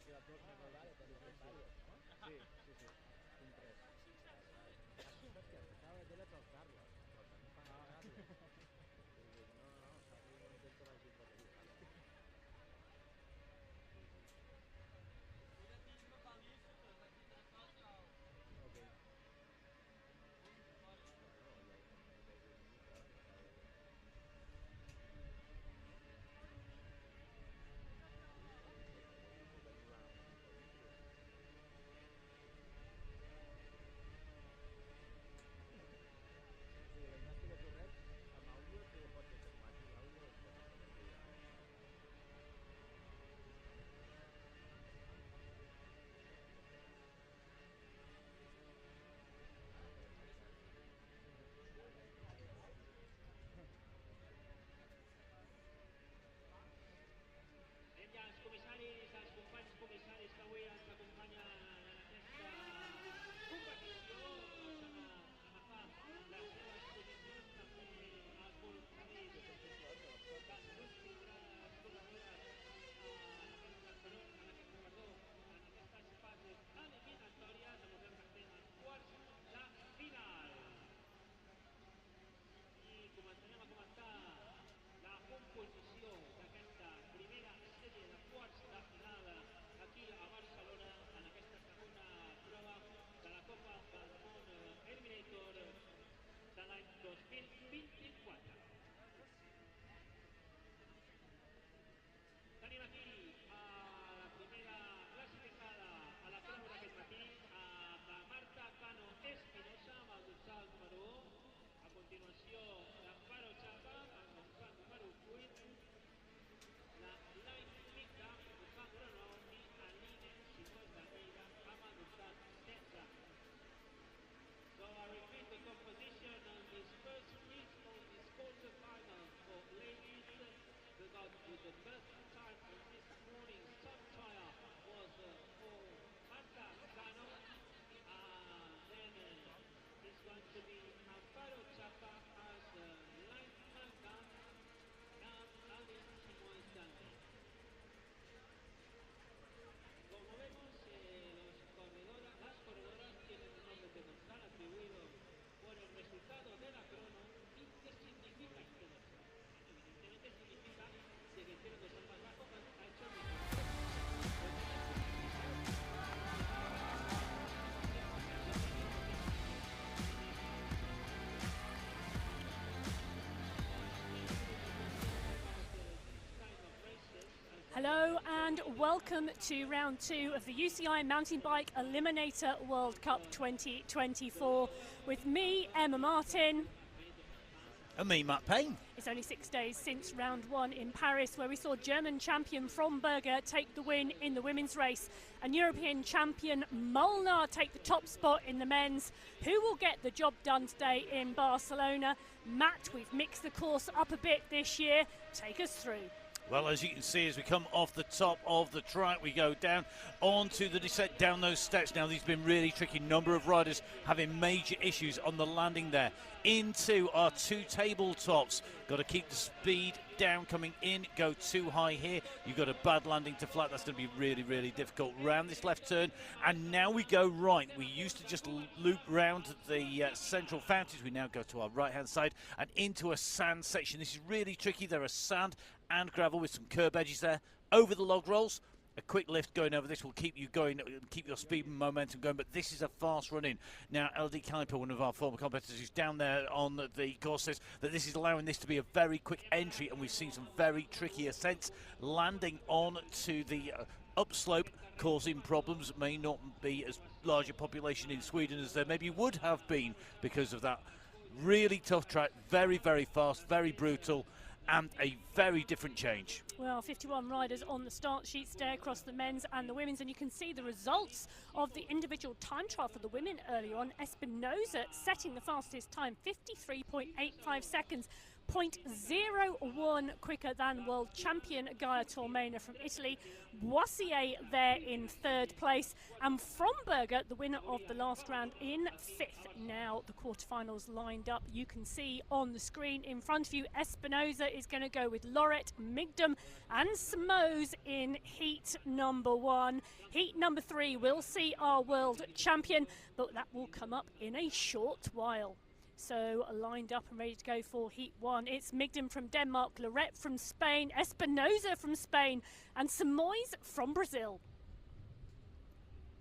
queda 2 metres d'àrea, però és àrea, no? Sí, sí, sí. Un 3. Hòstia, pensava que era calcar-la, però també pagar-la. I dic, no, Sarri no intento la simpatia. Ok. Bueno, hi ha un minut i mica, acaba de... Podem durar una mica el vídeo. O sigui, la gimnàstica corret amb àudio tu pots atenuar-hi l'àudio o es pot atenuar ja. Ah, per aixecar. Anem ja als comissaris, als companys comissaris que avui ens acompanyen en aquesta competició. Comencen a agafar les seves posicions també els voluntaris de les últimes corredores en aquestes fases eliminatòries. Recordem que estem als quarts de final. I començarem a comentar la composició d'aquesta primera sèrie de quarts de final aquí a Barcelona en aquesta segona prova de la Copa del Món Eliminator de l'any 2024. Tenim aquí a la primera classificada a la prova d'aquest matí la Marta Cano Espinosa amb el dorsal número 1. A continuació, l'Amparo Chapa amb el dorsal número 8. La Line Mica amb el dorsal número 9 i Aline Simón d'Almeida amb el dorsal 16. So I repeat the composition on this first heat of this quarterfinal for ladies. We got with the first time on this morning's time trial was for Marta Cano. Then it's going to be Amparo Chapa as line marker and Aline Simón Stanley. Como vemos, las corredoras tienen un nombre de dorsal atribuido por el resultado de la crono. ¿Y qué significa este dorsal? Evidentemente significa que quien tiene un dorsal más bajo ha hecho el mejor. Hello and welcome to round 2 of the UCI Mountainbike Eliminator World Cup 2024 with me, Emma Martin. And me, Matt Payne. It's only 6 days since round 1 in Paris, where we saw German champion Fromberger take the win in the women's race and European champion Molnar take the top spot in the men's. Who will get the job done today in Barcelona? Matt, we've mixed the course up a bit this year. Take us through. Well, as you can see, as we come off the top of the track, we go down onto the descent, down those steps. Now, these have been really tricky. Number of riders having major issues on the landing there. Into our 2 tabletops. Got to keep the speed down coming in. Go too high here. You've got a bad landing to flat. That's going to be really, really difficult. Round this left turn. And now we go right. We used to just loop round the central fountains. We now go to our right-hand side and into a sand section. This is really tricky. There are sand and gravel with some curb edges there. Over the log rolls. A quick lift going over this will keep you going, keep your speed and momentum going, but this is a fast run in. Now, LD Kaliper, one of our former competitors who's down there on the course, says that this is allowing this to be a very quick entry, and we've seen some very tricky ascents landing on to the upslope, causing problems. May not be as large a population in Sweden as there maybe would have been because of that really tough track, very, very fast, very brutal, and a very different change. Well, 51 riders on the start sheets there across the men's and the women's, and you can see the results of the individual time trial for the women earlier on. Espinosa setting the fastest time, 53.85 seconds. 0.01 quicker than world champion Gaia Tormena from Italy. Boissier there in third place, and Fromberger, the winner of the last round, in fifth. Now the quarterfinals lined up. You can see on the screen in front of you, Espinosa is going to go with Lorette, Migdom and Smoes in heat number 1. Heat number 3 will see our world champion, but that will come up in a short while. So lined up and ready to go for heat 1. It's Migdom from Denmark, Lorette from Spain, Espinosa from Spain and Simoes from Brazil.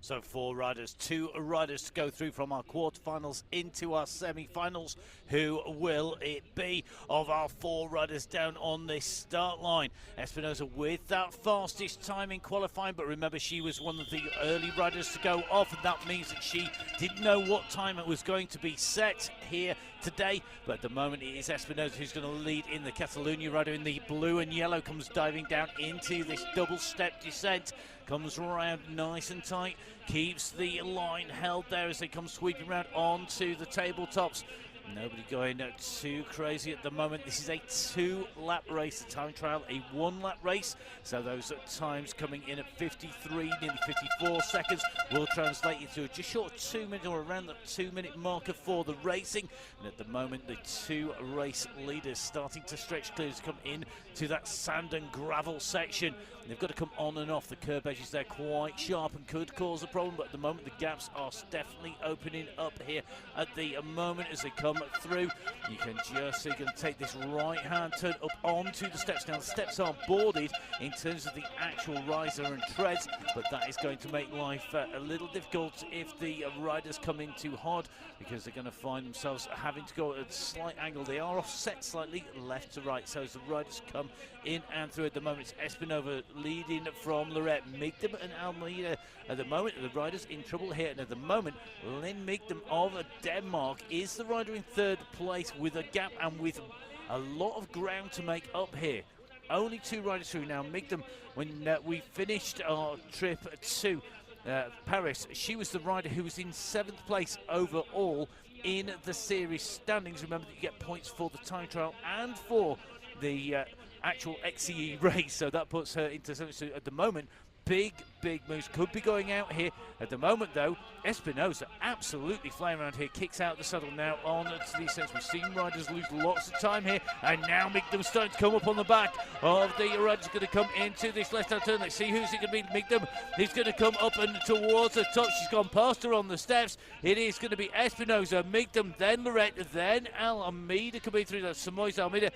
So 4 riders, 2 riders to go through from our quarterfinals into our semi-finals. Who will it be of our 4 riders down on this start line? Espinosa with that fastest time in qualifying, but remember she was one of the early riders to go off, and that means that she didn't know what time it was going to be set here today. But at the moment it is Espinosa who's going to lead in the Catalunya. Rider in the blue and yellow comes diving down into this double step descent. Comes around nice and tight, keeps the line held there as they come sweeping around onto the tabletops. Nobody going too crazy at the moment. This is a 2-lap race, the time trial, a 1-lap race. So those times coming in at 53, nearly 54 seconds will translate into just short of 2 minutes, or around the 2-minute marker for the racing. And at the moment, the 2 race leaders starting to stretch clear to come in to that sand and gravel section. They've got to come on and off. The curb edges there quite sharp and could cause a problem, but at the moment the gaps are definitely opening up here at the moment as they come through. You can just see, going to take this right hand turn up onto the steps. Now the steps are boarded in terms of the actual riser and treads, but that is going to make life a little difficult if the riders come in too hard, because they're going to find themselves having to go at a slight angle. They are offset slightly left to right, so as the riders come in and through at the moment, it's Espinosa leading from Lorette, Migdom and Almeida at the moment. The riders in trouble here, and at the moment Lynn Migdom of Denmark is the rider in third place with a gap and with a lot of ground to make up here. Only 2 riders through now. Migdom, when we finished our trip to Paris, she was the rider who was in 7th place overall in the series standings. Remember that you get points for the time trial and for the actual XCE race, so that puts her into 7th. So at the moment, big moves could be going out here. At the moment though, Espinosa absolutely flying around here, kicks out the saddle now on to the ascents. We've seen riders lose lots of time here, and now Migdom's starting to come up on the back of the riders. Going to come into this left-hand turn. Let's see who's it going to be. Migdom is going to come up and towards the top. She's gone past her on the steps. It is going to be Espinosa, Migdom, then Lorette, then Almeida coming through. That's Simoes Almeida,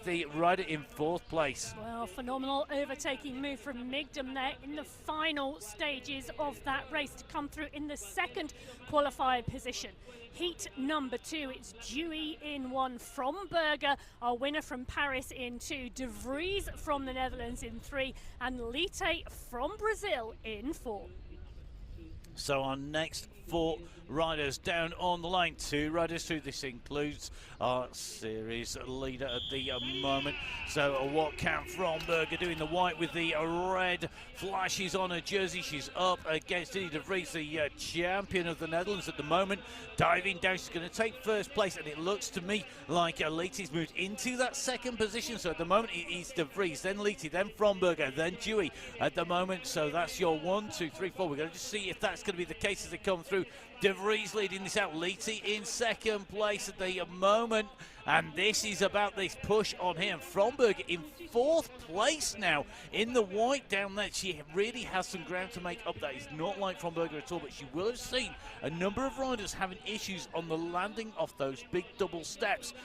the rider in 4th place. Well, phenomenal overtaking move from Migdom there in the final stages of that race to come through in the 2nd qualified position. Heat number 2, it's Dewey in 1, Fromberger, our winner from Paris in 2, De Vries from the Netherlands in 3, and Lite from Brazil in 4. So our next 4 riders down on the line, 2 riders through. This includes our series leader at the moment. So what can Fromberger do in the white with the red flashes on her jersey? She's up against Didi de Vries, the champion of the Netherlands at the moment. Diving down, she's going to take 1st place, and it looks to me like Lite's moved into that 2nd position. So at the moment it is de Vries, then Lite, then Fromberger, then Dewey at the moment. So that's your 1, 2, 3, 4. We're going to just see if that's going to be the case as they come through. De Vries leading this out, Lite in 2nd place at the moment, and this is about this push on here. And Fromberger in 4th place now in the white down there. She really has some ground to make up. That is not like Fromberger at all, but she will have seen a number of riders having issues on the landing off those big double steps.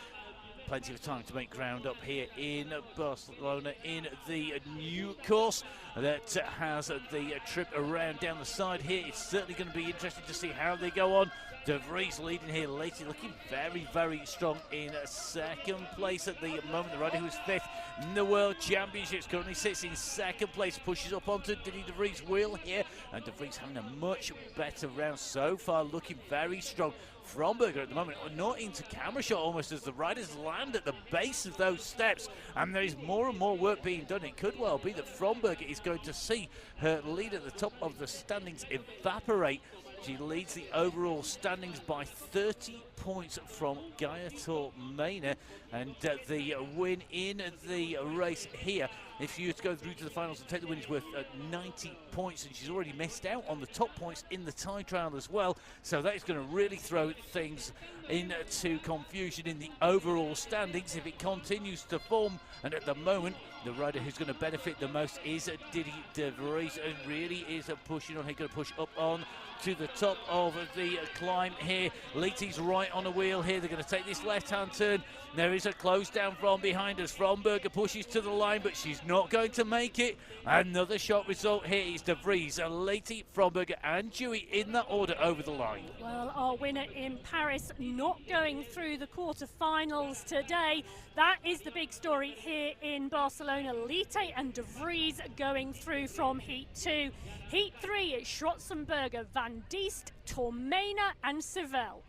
Plenty of time to make ground up here in Barcelona in the new course that has the trip around down the side here. It's certainly going to be interesting to see how they go on. De Vries leading here, Lite looking very strong in 2nd place at the moment. The rider who is 5th in the World Championships currently sits in 2nd place, pushes up onto Didi de Vries' wheel here, and De Vries having a much better round so far, looking very strong. Fromberger at the moment not into camera shot almost as the riders land at the base of those steps, and there is more and more work being done. It could well be that Fromberger is going to see her lead at the top of the standings evaporate She leads the overall standings by 30 points from Gaia Tormena, and the win in the race here, if you were to go through to the finals and take the win, is worth 90 points, and she's already missed out on the top points in the tie trial as well, so that is going to really throw things into confusion in the overall standings if it continues to form. And at the moment, the rider who's going to benefit the most is Didi de Vries, and really is pushing on. He's going to push up on to the top of the climb here. Leety's right on the wheel here. They're going to take this left-hand turn. There is a close down from behind us. Fromberger pushes to the line, but she's not going to make it. Another shot result here is De Vries, Leety, Fromberger and Dewey in that order over the line. Well, our winner in Paris not going through the quarterfinals today. That is the big story here in Barcelona. Leete and De Vries going through from Heat 2. Heat 3, Schwarzenberger, Van Diest, Tormena and Seville.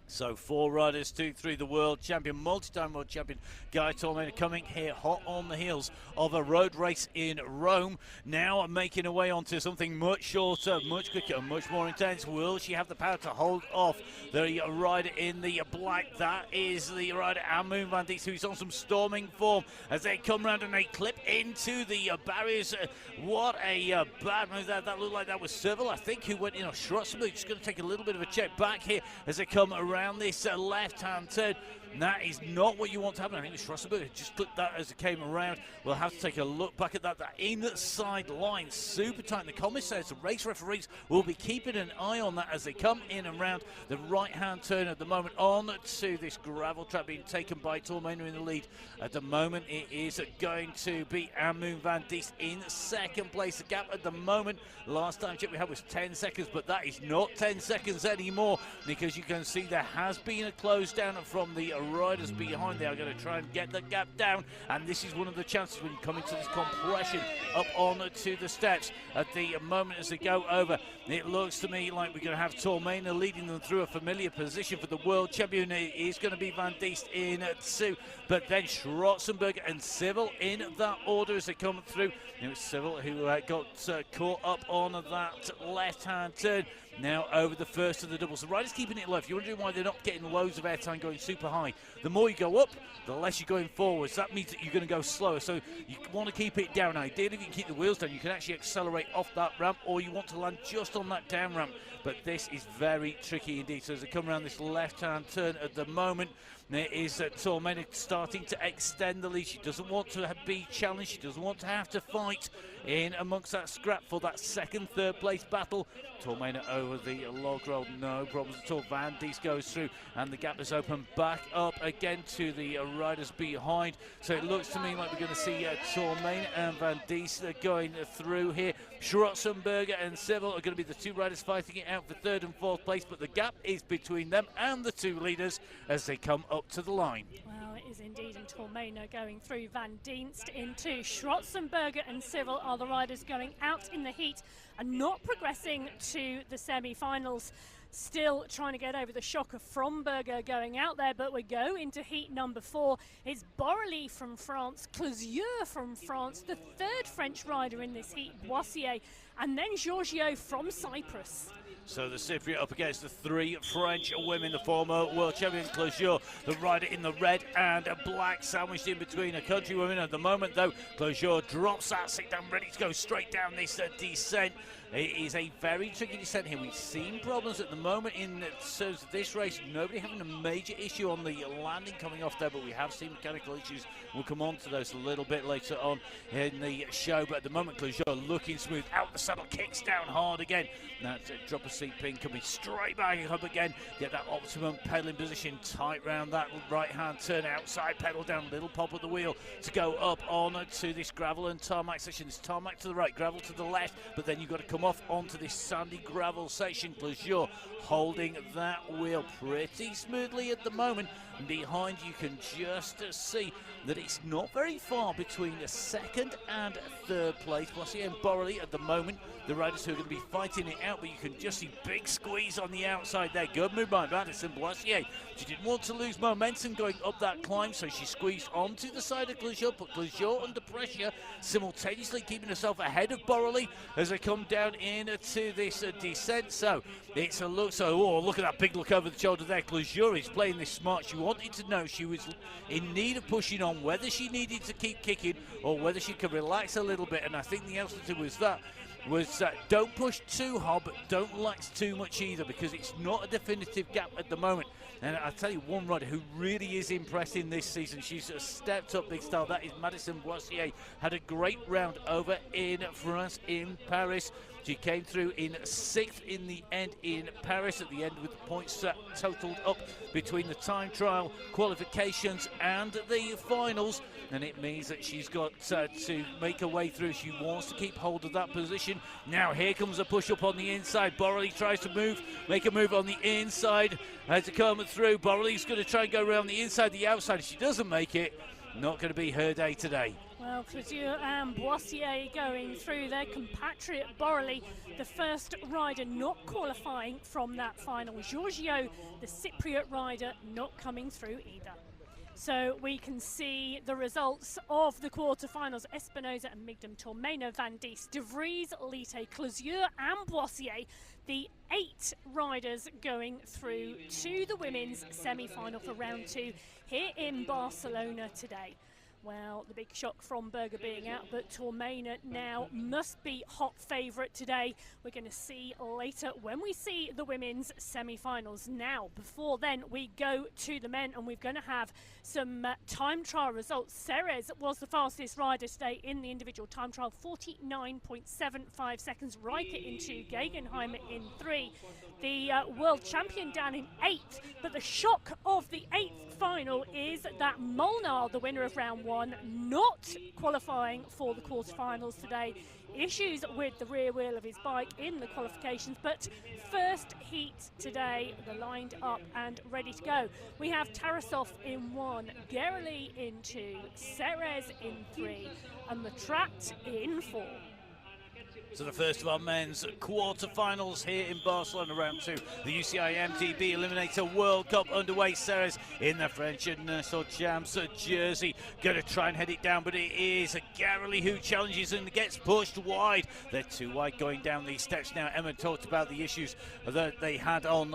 So 4 riders, 2 through the world champion, multi-time world champion Guy Tormena coming here hot on the heels of a road race in Rome. Now making her way onto something much shorter, much quicker, much more intense. Will she have the power to hold off the rider in the black? That is the rider Amoon Van Diest, who's on some storming form as they come round and they clip into the barriers. What a bad move. That looked like that was Seville, I think, who went in on Schwarzenberg. Just going to take a little bit of a check back here as they come around this left-hand turn. And that is not what you want to happen. I think Schwarzenberg just clipped that as it came around. We'll have to take a look back at that. That inside line, super tight. The commissaires, the race referees, will be keeping an eye on that as they come in and around the right-hand turn at the moment on to this gravel track being taken by Tormena in the lead. At the moment, it is going to be Amoon Van Diest in second place. The gap at the moment, last time check we had was 10 seconds, but that is not 10 seconds anymore, because you can see there has been a close down from the riders behind. They are going to try and get the gap down, and this is one of the chances when you come into this compression up onto the steps at the moment as they go over. It looks to me like we're going to have Tormena leading them through a familiar position for the world champion. It is going to be Van Diest in 2, but then Schwarzenberg and Seville in that order as they come through. It was Seville who got caught up on that left-hand turn. Now over the first of the doubles. The riders keeping it low. If you're wondering why they're not getting loads of airtime going super high, the more you go up, the less you're going forwards. That means that you're going to go slower. So you want to keep it down. Ideally, if you can keep the wheels down, you can actually accelerate off that ramp, or you want to land just on that down ramp. But this is very tricky indeed. So as they come around this left-hand turn at the moment, there is Tormena starting to extend the lead. She doesn't want to be challenged. She doesn't want to have to fight in amongst that scrap for that second, third place battle. Tormena over the log roll, no problems at all. Van Diest goes through, and the gap is open back up again to the riders behind. So it looks to me like we're going to see Tormena and Van Diest going through here. Schwarzenberger and Seville are going to be the 2 riders fighting it out for 3rd and 4th place, but the gap is between them and the 2 leaders as they come up to the line. Well, it is indeed, and Tormena going through, Van Diest into Schwarzenberger and Seville are the riders going out in the heat and not progressing to the semi-finals. Still trying to get over the shock of Fromberger going out there, but we go into heat number 4. It's Borrelli from France, Closier from France, the 3rd French rider in this heat, Boissier, and then Giorgio from Cyprus. So the Cypriot up against the 3 French women, the former world champion Closier, the rider in the red and black, sandwiched in between a country women. At the moment, though, Closier drops that sit down, ready to go straight down this descent. It is a very tricky descent here. We've seen problems at the moment in terms of this race. Nobody having a major issue on the landing coming off there, but we have seen mechanical issues. We'll come on to those a little bit later on in the show. But at the moment, Closier looking smooth. Out the saddle, kicks down hard again. That drop of seat pin coming straight back up again. Get that optimum pedaling position tight round that right-hand turn. Outside pedal down, little pop of the wheel to go up on to this gravel and tarmac section. This tarmac to the right, gravel to the left, but then you've got to come off onto this sandy gravel section. Closier holding that wheel pretty smoothly at the moment. And behind you can just see that it's not very far between the 2nd and 3rd place. Boissier and Borrelli at the moment, the riders who are going to be fighting it out, but you can just see big squeeze on the outside there. Good move by Madison Boissier. She didn't want to lose momentum going up that climb, so she squeezed onto the side of Closier, put Closier under pressure, simultaneously keeping herself ahead of Borrelli as they come down down into this descent. So it's a look. So look at that big look over the shoulder there. Closure is playing this smart. She wanted to know she was in need of pushing on, whether she needed to keep kicking or whether she could relax a little bit. And I think the answer to was don't push too hard, but don't relax too much either, because it's not a definitive gap at the moment. And I'll tell you one rider who really is impressing this season. She's stepped up big style. That is Madison Boissier. Had a great round over in France, in Paris. She came through in 6th in the end in Paris, at the end with the points totaled up between the time trial, qualifications and the finals. And it means that she's got to make her way through. She wants to keep hold of that position. Now here comes a push up on the inside. Borrelli tries to make a move on the inside. Has to come through. Borrelli's going to try and go around the inside, the outside. If she doesn't make it, not going to be her day today. Well, Closure and Boissier going through. Their compatriot Borrelli, the first rider not qualifying from that final. Giorgio, the Cypriot rider, not coming through either. So we can see the results of the quarterfinals. Espinosa and Migdam, Tormeno, Van Diest, De Vries, Lite, Closure and Boissier. The 8 riders going through to the women's semi-final for round 2 here in Barcelona today. Well, the big shock from Berger being out, but Tormena now must be hot favourite today. We're going to see later when we see the women's semi-finals. Now, before then, we go to the men, and we're going to have some time trial results. Ceres was the fastest rider today in the individual time trial, 49.75 seconds. Riker in 2, Gegenheimer in 3. The world champion down in 8th, but the shock of the 8th final is that Molnar, the winner of round 1, not qualifying for the quarterfinals today. Issues with the rear wheel of his bike in the qualifications, but first heat today, they're lined up and ready to go. We have Tarasov in 1, Gerli in 2, Ceres in 3, and Matrat in 4. So the first of our men's quarterfinals here in Barcelona, round 2. The UCI MTB Eliminator World Cup underway. Ceres in the French and Nassau Champs jersey. Going to try and head it down, but it is Garrely who challenges and gets pushed wide. They're too wide going down these steps now. Emma talked about the issues that they had on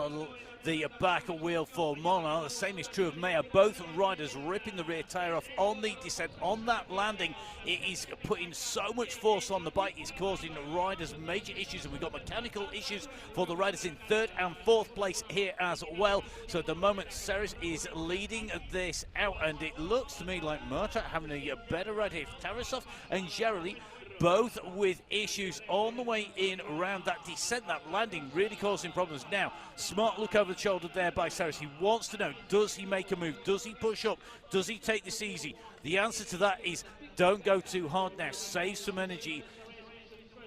the back wheel for Molnar. The same is true of Meyer. Both riders ripping the rear tyre off on the descent. On that landing, it is putting so much force on the bike, it's causing riders major issues, and we've got mechanical issues for the riders in 3rd and 4th place here as well. So at the moment, Ceres is leading this out, and it looks to me like Marta having a better ride here. Tarasov and Gerli both with issues on the way in around that descent. That landing really causing problems. Now, smart look over the shoulder there by Ceres. He wants to know, does he make a move? Does he push up? Does he take this easy? The answer to that is don't go too hard now. Save some energy.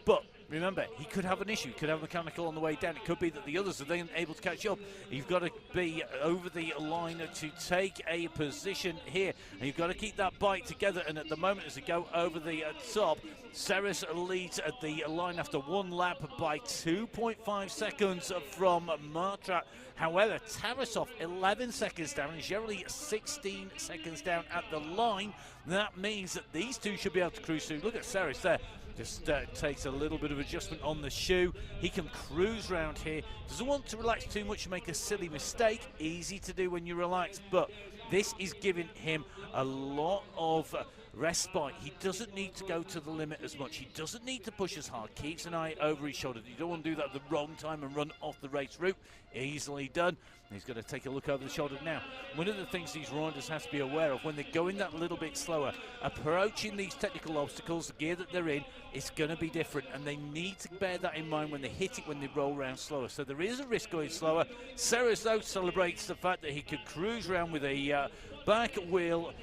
But remember, he could have an issue. He could have a mechanical on the way down. It could be that the others are then able to catch up. You've got to be over the line to take a position here. And you've got to keep that bike together. And at the moment, as they go over the top, Ceres leads at the line after 1 lap by 2.5 seconds from Martrat. However, Tarasov 11 seconds down and Gerli 16 seconds down at the line. That means that these two should be able to cruise through. Look at Ceres there. Just takes a little bit of adjustment on the shoe. He can cruise round here. Doesn't want to relax too much and make a silly mistake. Easy to do when you relax, but this is giving him a lot of respite. He doesn't need to go to the limit as much. He doesn't need to push as hard. Keeps an eye over his shoulder. You don't want to do that at the wrong time and run off the race route. Easily done. He's going to take a look over the shoulder now. One of the things these riders have to be aware of when they're going that little bit slower, approaching these technical obstacles, the gear that they're in, it's going to be different, and they need to bear that in mind when they hit it, when they roll around slower. So there is a risk going slower. Ceres, though, celebrates the fact that he could cruise around with a back wheel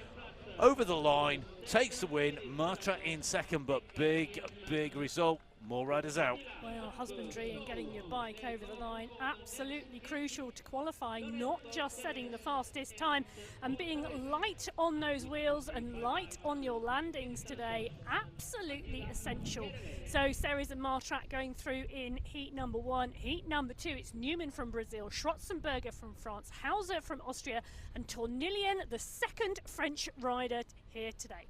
over the line, takes the win. Marta in second, but big result. More riders out. Well, husbandry and getting your bike over the line, absolutely crucial to qualifying, not just setting the fastest time and being light on those wheels and light on your landings today, absolutely essential. So Ceres and Martrat going through in heat number 1. Heat number 2, it's Newman from Brazil, Schwarzenberger from France, Hauser from Austria, and Tornillian, the second French rider here today.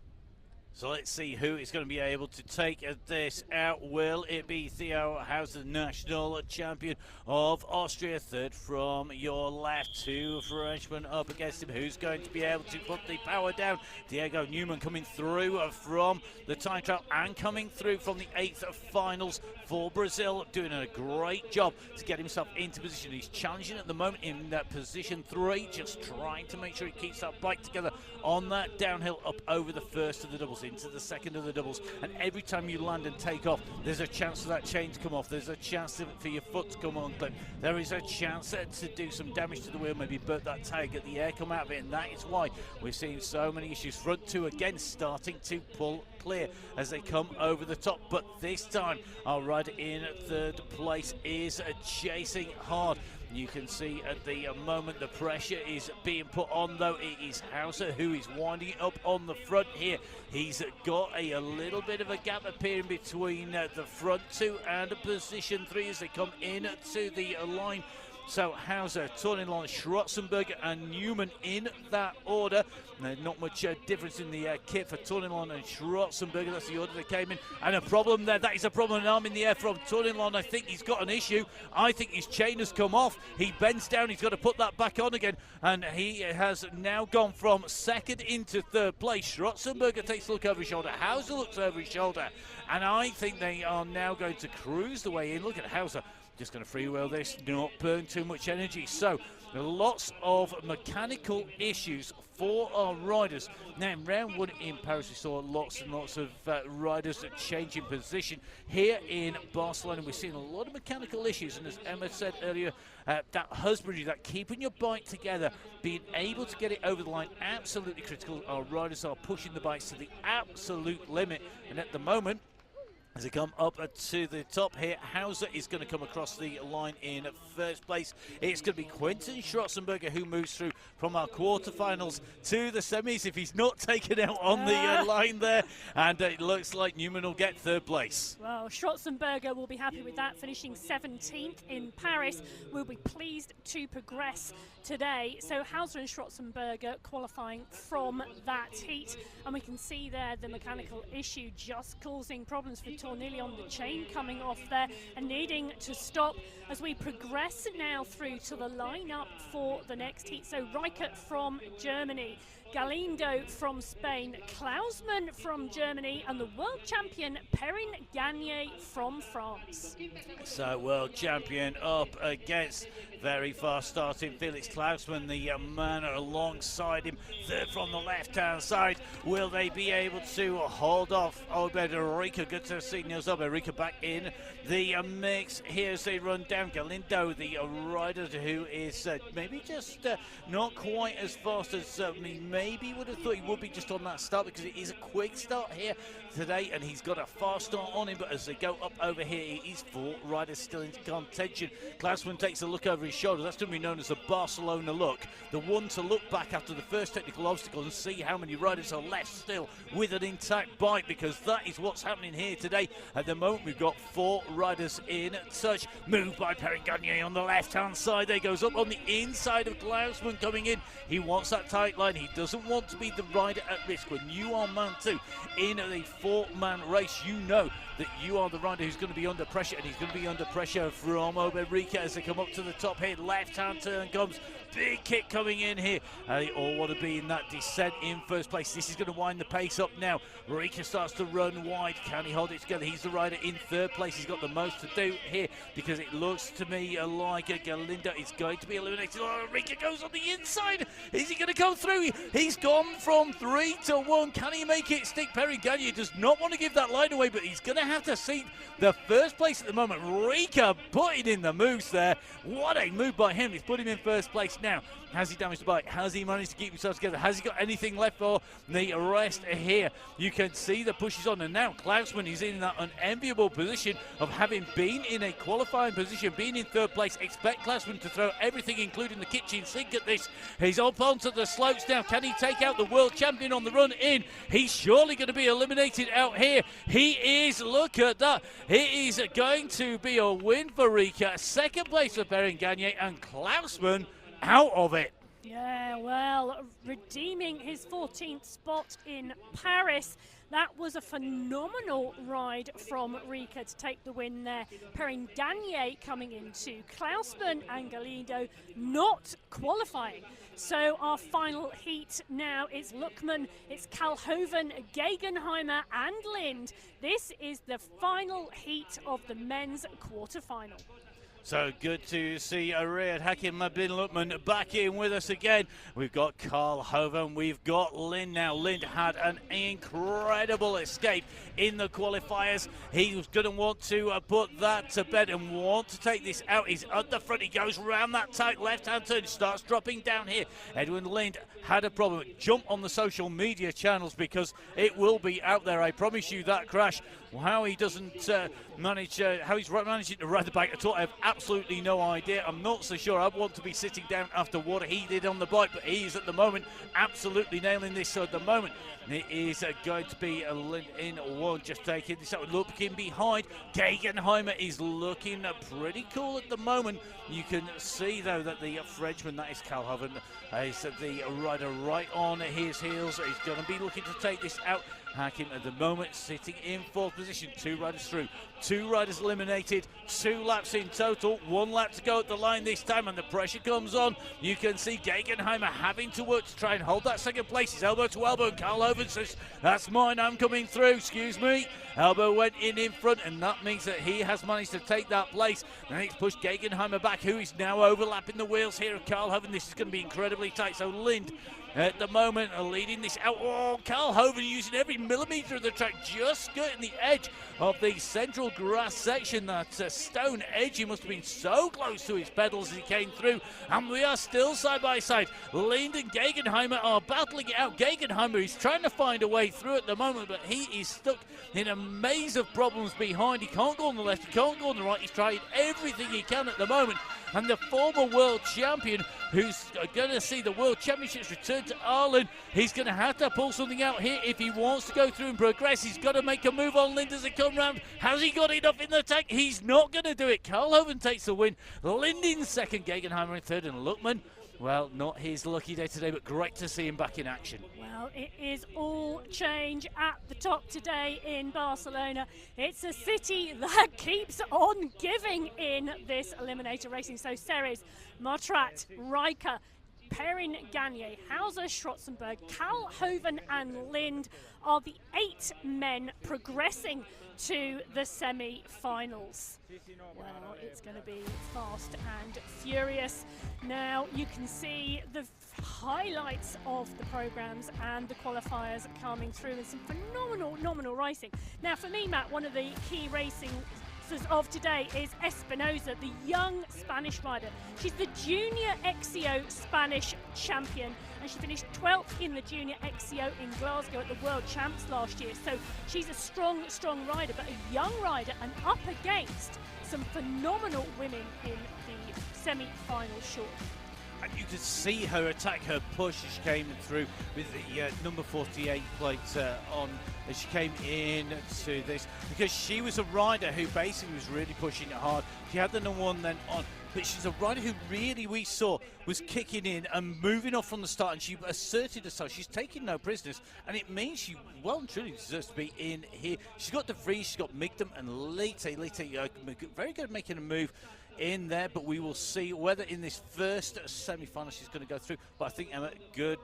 So let's see who is going to be able to take this out. Will it be Theo Hauser, national champion of Austria? Third from your left, two Frenchmen up against him. Who's going to be able to put the power down? Diego Newman coming through from the time trial and coming through from the 8th finals for Brazil, doing a great job to get himself into position. He's challenging at the moment in position 3, just trying to make sure he keeps that bike together on that downhill up over the first of the doubles into the second of the doubles. And every time you land and take off, there's a chance for that chain to come off. There's a chance for your foot to come unclip. There is a chance to do some damage to the wheel, maybe burn that tyre, get the air come out of it, and that is why we're seeing so many issues. Front 2 again starting to pull clear as they come over the top, but this time our rider in third place is chasing hard. You can see at the moment the pressure is being put on, though. It is Hauser who is winding it up on the front here. He's got a little bit of a gap appearing between the front 2 and position 3 as they come in to the line. So Hauser, Tornilon, Schwarzenberger and Newman in that order. There's not much difference in the kit for Tornilon and Schwarzenberger. That's the order they came in. And a problem there. That is a problem. An arm in the air from Tornilon. I think he's got an issue. I think his chain has come off. He bends down. He's got to put that back on again. And he has now gone from second into third place. Schwarzenberger takes a look over his shoulder. Hauser looks over his shoulder. And I think they are now going to cruise the way in. Look at Hauser. Just going to freewheel this, not burn too much energy. So lots of mechanical issues for our riders. Now in round 1 in Paris we saw lots and lots of riders changing position. Here in Barcelona we're seeing a lot of mechanical issues, and as Emma said earlier, that husbandry, that keeping your bike together, being able to get it over the line, absolutely critical. Our riders are pushing the bikes to the absolute limit, and at the moment, as they come up to the top here, Hauser is going to come across the line in first place. It's going to be Quentin Schwarzenberger who moves through from our quarterfinals to the semis if he's not taken out on the line there. And it looks like Newman will get third place. Well, Schwarzenberger will be happy with that, finishing 17th in Paris. We'll be pleased to progress today. So Hauser and Schwarzenberger qualifying from that heat. And we can see there the mechanical issue just causing problems for Tornilon, the chain coming off there and needing to stop as we progress now through to the lineup for the next heat. So Reichert from Germany, Galindo from Spain, Klausmann from Germany, and the world champion Perrin Gagne from France. So world champion up against very fast starting Felix Klausmann, the man alongside him. Third from the left-hand side. Will they be able to hold off Obed Rica? Good to see Niels Obed Rica back in the mix here as they run down. Galindo, the rider who is maybe just not quite as fast as we maybe would have thought he would be just on that start, because it is a quick start here today and he's got a fast start on him. But as they go up over here, it is 4 riders still in contention. Klausmann takes a look over his shoulder. That's going to be known as the Barcelona look, the one to look back after the first technical obstacle and see how many riders are left still with an intact bike, because that is what's happening here today. At the moment we've got 4 riders in touch. Moved by Perrin Gagne on the left hand side. There goes up on the inside of Klausmann coming in. He wants that tight line. He doesn't want to be the rider at risk. When you are man 2 in a 4-man race, you know that you are the rider who's going to be under pressure, and he's going to be under pressure from Obed Rica as they come up to the top here. Left hand turn comes, big kick coming in here. They all want to be in that descent in first place. This is going to wind the pace up now. Rica starts to run wide. Can he hold it together? He's the rider in third place. He's got the most to do here, because it looks to me like Galindo is going to be eliminated. Oh, Rica goes on the inside. Is he going to come through? He's gone from 3 to 1. Can he make it stick? Perrin Gagne does not want to give that line away, but he's going to have to see the first place at the moment. Rica putting in the moves there. What a move by him. He's put him in first place now. Has he damaged the bike? Has he managed to keep himself together? Has he got anything left for the rest here? You can see the push is on, and now Klausmann is in that unenviable position of having been in a qualifying position, being in third place. Expect Klausmann to throw everything, including the kitchen sink at this. He's up onto the slopes now. Can he take out the world champion on the run in? He's surely going to be eliminated out here. He is. Look at that. It is going to be a win for Rica. Second place for Perrin Gagne, and Klausmann out of it. Yeah, well, redeeming his 14th spot in Paris. That was a phenomenal ride from Rika to take the win there. Perrin Gagné coming into Klausman and Galindo not qualifying. So our final heat now is Luckman, it's Kalhoven, Gegenheimer and Lind. This is the final heat of the men's quarterfinal. So good to see Riyad Hakim bin Luckman back in with us again. We've got Carl Hoven, we've got Lind now. Lind had an incredible escape in the qualifiers. He was going to want to put that to bed and want to take this out. He's at the front, he goes round that tight left-hand turn, starts dropping down here. Edwin Lind had a problem. Jump on the social media channels because it will be out there, I promise you, that crash. How he doesn't manage, how he's managing to ride the bike at all, I have absolutely no idea. I'm not so sure I want to be sitting down after what he did on the bike, but he is at the moment absolutely nailing this at the moment. It is going to be a Lind in one, just taking this out, looking behind. Gegenheimer is looking pretty cool at the moment. You can see, though, that the Frenchman, that is Kalhoven, is the rider right on his heels. He's going to be looking to take this out. Hakim at the moment sitting in fourth position. 2 riders through, 2 riders eliminated, 2 laps in total, 1 lap to go at the line this time, and the pressure comes on. You can see Gegenheimer having to work to try and hold that second place. He's elbow to elbow, and Carl Hoven says, that's mine, I'm coming through, excuse me. Elbow went in front, and that means that he has managed to take that place. Then it's pushed Gegenheimer back, who is now overlapping the wheels here of Carl Hoven. This is going to be incredibly tight, so Lind at the moment leading this out. Oh, Carl Hoven using every millimetre of the track, just skirting the edge of the central grass section. That stone edge, he must have been so close to his pedals as he came through, and we are still side by side. Lind and Gegenheimer are battling it out. Gegenheimer is trying to find a way through at the moment, but he is stuck in a maze of problems behind. He can't go on the left, he can't go on the right. He's trying everything he can at the moment, and the former world champion, who's going to see the World Championships return to Ireland, he's going to have to pull something out here if he wants to go through and progress. He's got to make a move on Lind as it come round. Has he got enough in the tank? He's not going to do it. Carl Hoven takes the win. Lind in second, Gegenheimer in third, and Luckman, well, not his lucky day today, but great to see him back in action. Well, it is all change at the top today in Barcelona. It's a city that keeps on giving in this Eliminator racing. So Ceres, Martrat, Riker, Perrin Gagné, Hauser, Schwarzenberg, Kalhoven and Lind are the 8 men progressing to the semi-finals. Well, it's going to be fast and furious. Now you can see the highlights of the programs and the qualifiers coming through, and some phenomenal racing. Now for me, Matt, one of the key racing of today is Espinosa, the young Spanish rider. She's the Junior XCO Spanish champion, and she finished 12th in the Junior XCO in Glasgow at the World Champs last year. So she's a strong rider, but a young rider, and up against some phenomenal women in the semi-final short. And you could see her attack, her push as she came through with the number 48 plate on as she came in to this, because she was a rider who basically was really pushing it hard. She had the number 1 then on, but she's a rider who really, we saw, was kicking in and moving off from the start, and she asserted herself. She's taking no prisoners, and it means she well and truly deserves to be in here. She's got De Vries, she's got Migdam and Lite, very good at making a move in there, but we will see whether in this first semi-final she's going to go through. But I think, Emma, good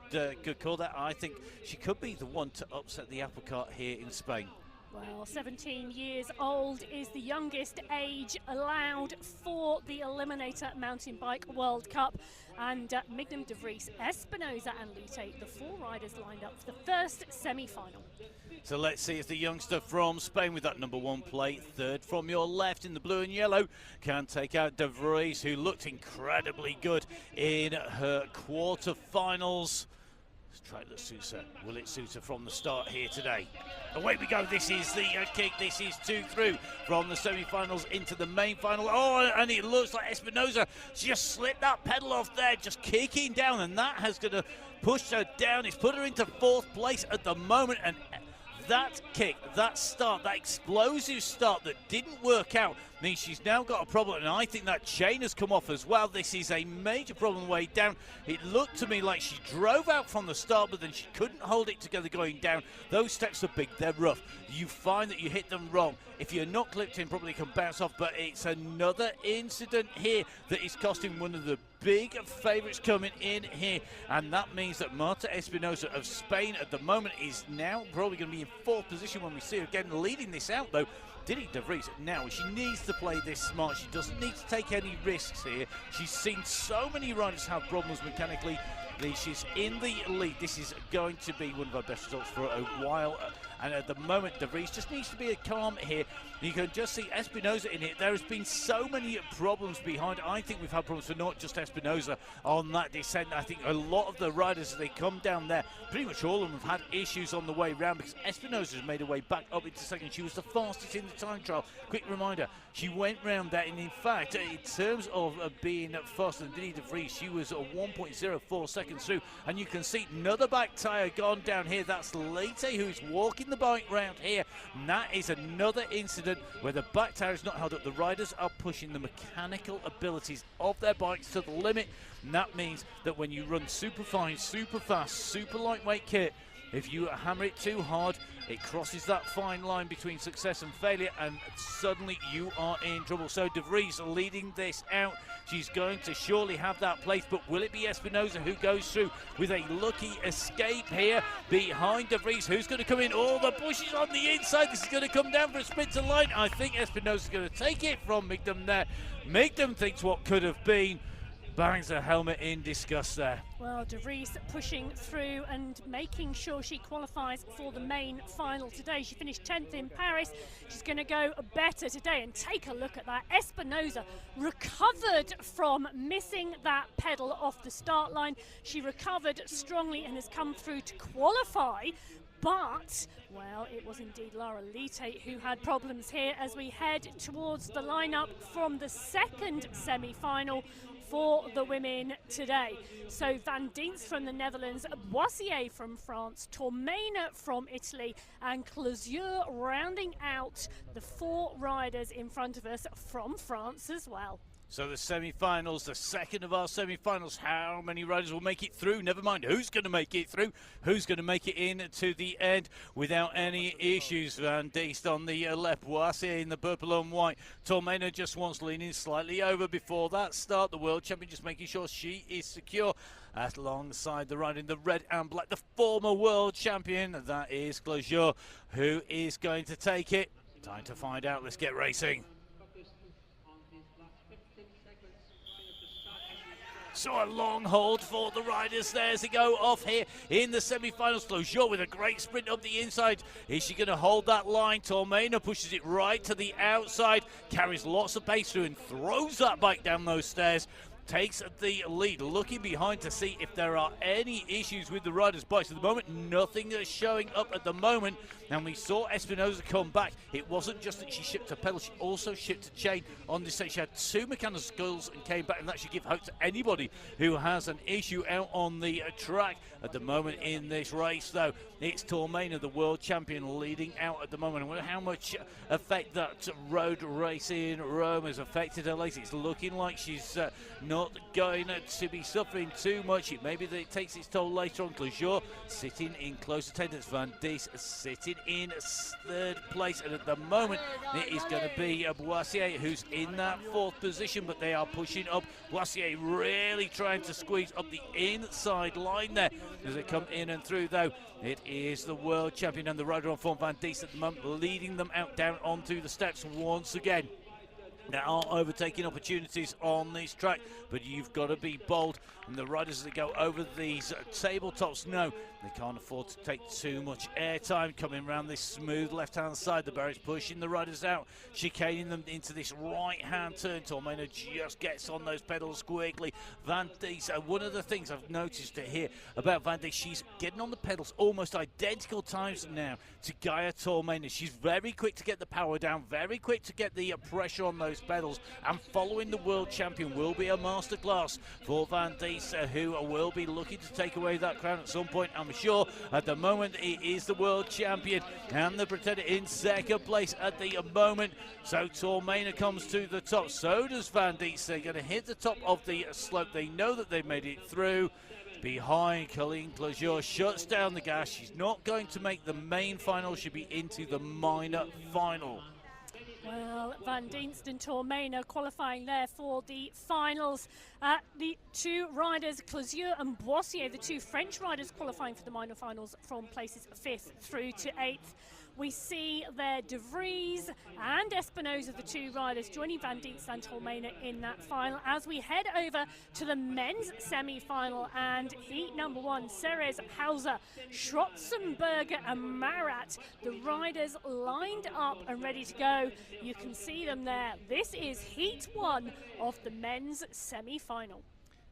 call there. I think she could be the one to upset the apple cart here in Spain. Well, 17 years old is the youngest age allowed for the Eliminator Mountain Bike World Cup. And Migdam, De Vries, Espinosa and Lite, the 4 riders lined up for the first semi-final. So let's see if the youngster from Spain with that number 1 plate, third from your left in the blue and yellow, can take out De Vries, who looked incredibly good in her quarterfinals. Let's try it, that suits her. Will it suit her from the start here today? Away we go. This is the kick. This is 2 through from the semi-finals into the main final. Oh, and it looks like Espinosa just slipped that pedal off there, just kicking down, and that has going to push her down. It's put her into 4th place at the moment, and that kick, that start, that explosive start that didn't work out means she's now got a problem, and I think that chain has come off as well. This is a major problem way down. It looked to me like she drove out from the start, but then she couldn't hold it together going down. Those steps are big, they're rough. You find that you hit them wrong. If you're not clipped in, probably can bounce off, but it's another incident here that is costing one of the big favourites coming in here, and that means that Marta Espinosa of Spain at the moment is now probably going to be in fourth position when we see her again leading this out, though. Didi de Vries now, she needs to play this smart. She doesn't need to take any risks here. She's seen so many riders have problems mechanically. She's in the lead. This is going to be one of our best results for a while. And at the moment, de Vries just needs to be calm here. You can just see Espinosa in it. There has been so many problems behind. I think we've had problems for not just Espinosa on that descent. I think a lot of the riders, as they come down there, pretty much all of them have had issues on the way round, because Espinosa has made her way back up into second. She was the fastest in the time trial. Quick reminder, she went round there, and in fact, in terms of being faster than Didi de Vries, she was 1.04 seconds through. And you can see another back tyre gone down here. That's Leite, who's walking the bike round here. And that is another incident where the back tyre is not held up. The riders are pushing the mechanical abilities of their bikes to the limit. And that means that when you run super fine, super fast, super lightweight kit, if you hammer it too hard, it crosses that fine line between success and failure, and suddenly you are in trouble. So de Vries leading this out. She's going to surely have that place, but will it be Espinosa who goes through with a lucky escape here behind de Vries? Who's going to come in? All the bushes on the inside. This is going to come down for a sprint to line. I think Espinosa's going to take it from Migdam there. Migdam thinks what could have been. Bangs her helmet in disgust there. Well, de Vries pushing through and making sure she qualifies for the main final today. She finished 10th in Paris. She's going to go better today, and take a look at that. Espinosa recovered from missing that pedal off the start line. She recovered strongly and has come through to qualify. But, well, it was indeed Lara Leite who had problems here as we head towards the lineup from the second semi-final for the women today. So Van Dienst from the Netherlands, Boissier from France, Tormena from Italy, and Closure rounding out the four riders in front of us from France as well. So the semi-finals, the second of our semi-finals. How many riders will make it through? Never mind who's going to make it through. Who's going to make it in to the end without any issues? Van Dienst on the left, Boissier in the purple and white. Tormena just once leaning slightly over before that start. The world champion just making sure she is secure. Alongside the rider in the red and black, the former world champion. That is Closure, who is going to take it. Time to find out. Let's get racing. So a long hold for the riders there as they go off here in the semi-finals. Closure with a great sprint up the inside. Is she going to hold that line? Tormena pushes it right to the outside, carries lots of pace through and throws that bike down those stairs. Takes the lead, looking behind to see if there are any issues with the riders' bikes. At the moment, nothing is showing up at the moment. And we saw Espinosa come back. It wasn't just that she shipped a pedal, she also shipped a chain on this stage. She had two mechanical skills and came back, and that should give hope to anybody who has an issue out on the track. At the moment in this race, though, it's Tormena, the world champion, leading out at the moment. I wonder how much effect that road race in Rome has affected her legs. It's looking like she's not going to be suffering too much. Maybe that it takes its toll later on. Closure sitting in close attendance. Van Dienst sitting in third place, and at the moment it is going to be Boissier who's in that fourth position, but they are pushing up. Boissier really trying to squeeze up the inside line there as they come in and through, though. It is the world champion and the rider on form, Van Dienst, at the moment, leading them out down onto the steps once again. There are overtaking opportunities on this track, but you've got to be bold. And the riders that go over these tabletops know they can't afford to take too much airtime. Coming around this smooth left-hand side, the barriers pushing the riders out, chicaning them into this right-hand turn. Tormena just gets on those pedals quickly. Van Dienst, one of the things I've noticed here about Van Dienst, she's getting on the pedals almost identical times now to Gaia Tormena. She's very quick to get the power down, very quick to get the pressure on those those pedals. And following the world champion will be a masterclass for Van Diesen, who will be looking to take away that crown at some point, I'm sure. At the moment, he is the world champion and the pretender in second place at the moment. So Tormena comes to the top. So does Van Diesen. Going to hit the top of the slope. They know that they've made it through. Behind, Colleen Clojure shuts down the gas. She's not going to make the main final. She'll be into the minor final. Well, Van Dienst and Tormena qualifying there for the finals. The two riders, Closure and Boissier, the two French riders qualifying for the minor finals from places 5th through to 8th. We see there De Vries and Espinosa, the two riders, joining Van Dienst and Tormena in that final. As we head over to the men's semi-final and heat number 1, Ceres, Hauser, Schwarzenberger and Marat, the riders lined up and ready to go. You can see them there. This is heat 1 of the men's semi-final.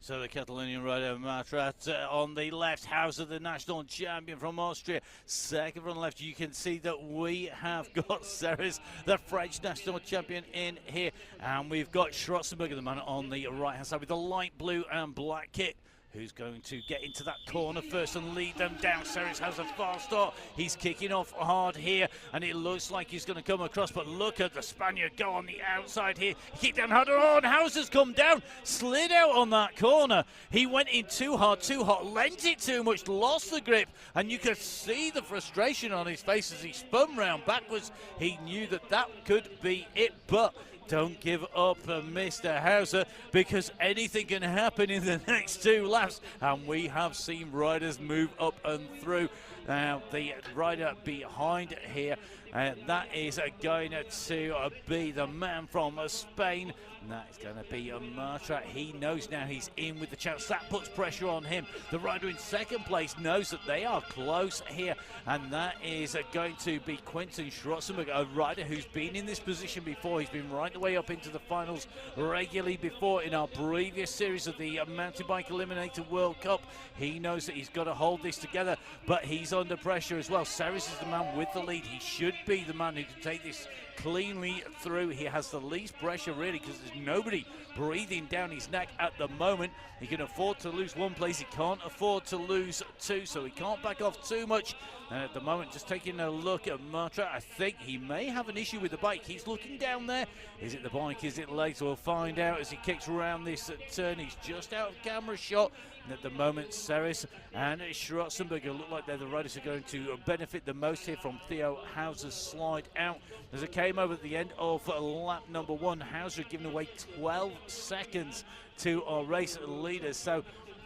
So the Catalonian rider Matrat on the left, Hauser, the national champion from Austria. Second from the left, you can see that we have got Ceres, the French national champion, in here. And we've got Schwarzenberger, the man on the right-hand side with the light blue and black kit, who's going to get into that corner first and lead them down. Ceres has a fast start. He's kicking off hard here, and it looks like he's going to come across, but look at the Spaniard go on the outside here. Kick down harder on. Hauser's come down, slid out on that corner. He went in too hard, too hot, lent it too much, lost the grip, and you could see the frustration on his face as he spun round backwards. He knew that that could be it, but don't give up, Mr. Hauser, because anything can happen in the next 2 laps. And we have seen riders move up and through. Now, the rider behind here, that is going to be the man from Spain. And that is going to be Martrat. He knows now he's in with the chance. That puts pressure on him. The rider in second place knows that they are close here. And that is going to be Quentin Schwarzenberg, a rider who's been in this position before. He's been right the way up into the finals regularly before in our previous series of the Mountainbike Eliminator World Cup. He knows that he's got to hold this together, but he's under pressure as well. Ceres is the man with the lead. He should be the man who can take this cleanly through. He has the least pressure really, because there's nobody breathing down his neck at the moment. He can afford to lose one place, he can't afford to lose 2, so he can't back off too much. And at the moment, just taking a look at Matra, I think he may have an issue with the bike. He's looking down there. Is it the bike? Is it legs? We'll find out as he kicks around this turn. He's just out of camera shot. And at the moment, Ceres and Schwarzenberger look like they're the riders who are going to benefit the most here from Theo Hauser's slide out. As it came over at the end of lap number 1, Hauser giving away 12 seconds to our race leaders. So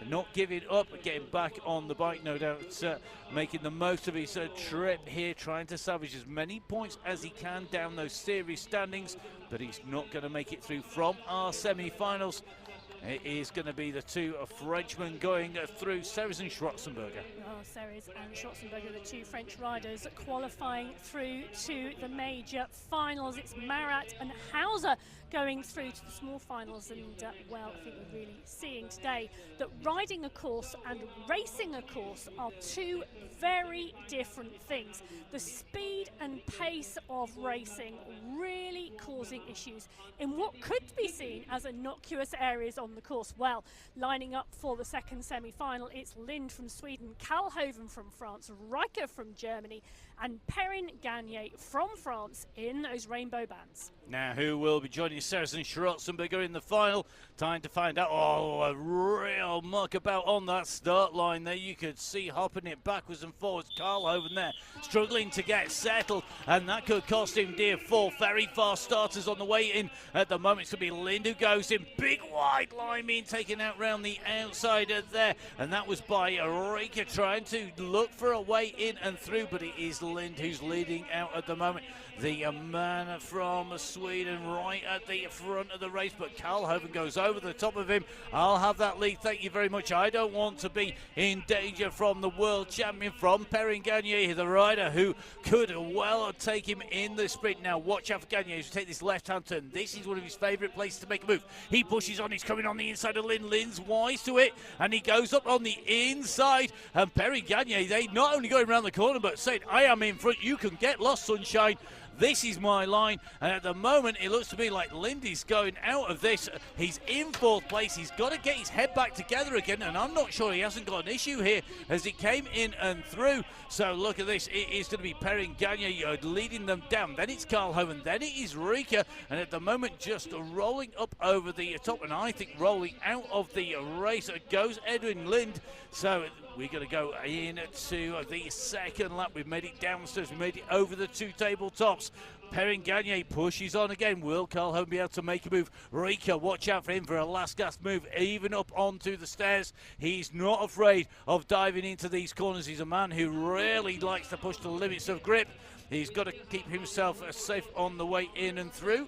not giving up, getting back on the bike, no doubt, making the most of his trip here, trying to salvage as many points as he can down those series standings, but he's not going to make it through from our semi-finals. It is going to be the 2 Frenchmen going through, Ceres and Schwarzenberger. Oh, Ceres and Schwarzenberger, the 2 French riders qualifying through to the major finals. It's Marat and Hauser going through to the small finals. And, well, I think we're really seeing today that riding a course and racing a course are 2 very different things. The speed and pace of racing really causing issues in what could be seen as innocuous areas on the course. Well, lining up for the second semi-final, it's Lind from Sweden, Kalhoven from France, Riker from Germany, and Perrin Gagne from France in those rainbow bands. Now, who will be joining Ceres and Schwarzenberger in the final? Time to find out. Oh, a real muckabout on that start line there. You could see hopping it backwards and forwards. Kalhoven there struggling to get settled, and that could cost him dear. 4 very fast starters on the way in. At the moment, it's going to be Lind who goes in. Big wide line being taken out round the outside of there, and that was by Rika trying to look for a way in and through, but it is Lind who's leading out at the moment. The man from Sweden right at the front of the race, but Kalhoven goes over the top of him. I'll have that lead, thank you very much. I don't want to be in danger from the world champion, from Perrin Gagne, the rider who could well take him in the sprint. Now watch out for Gagne to take this left-hand turn. This is one of his favourite places to make a move. He pushes on, he's coming on the inside of Lind. Lind's wise to it, and he goes up on the inside. And Perrin Gagne, they not only going around the corner, but saying, I am in front, you can get lost, sunshine. This is my line. And at the moment, it looks to me like Lindy's going out of this. He's in 4th place. He's got to get his head back together again, and I'm not sure he hasn't got an issue here as he came in and through. So look at this. It is going to be Perrin Gagne leading them down. Then it's Carl Hoven. Then it is Rika. And at the moment, just rolling up over the top, and I think rolling out of the race goes Edwin Lind. So we're going to go into the second lap. We've made it downstairs. We made it over the 2 tabletops. Perrin Gagne pushes on again. Will Carl Hoven be able to make a move? Rika, watch out for him for a last gasp move, even up onto the stairs. He's not afraid of diving into these corners. He's a man who really likes to push the limits of grip. He's got to keep himself safe on the way in and through.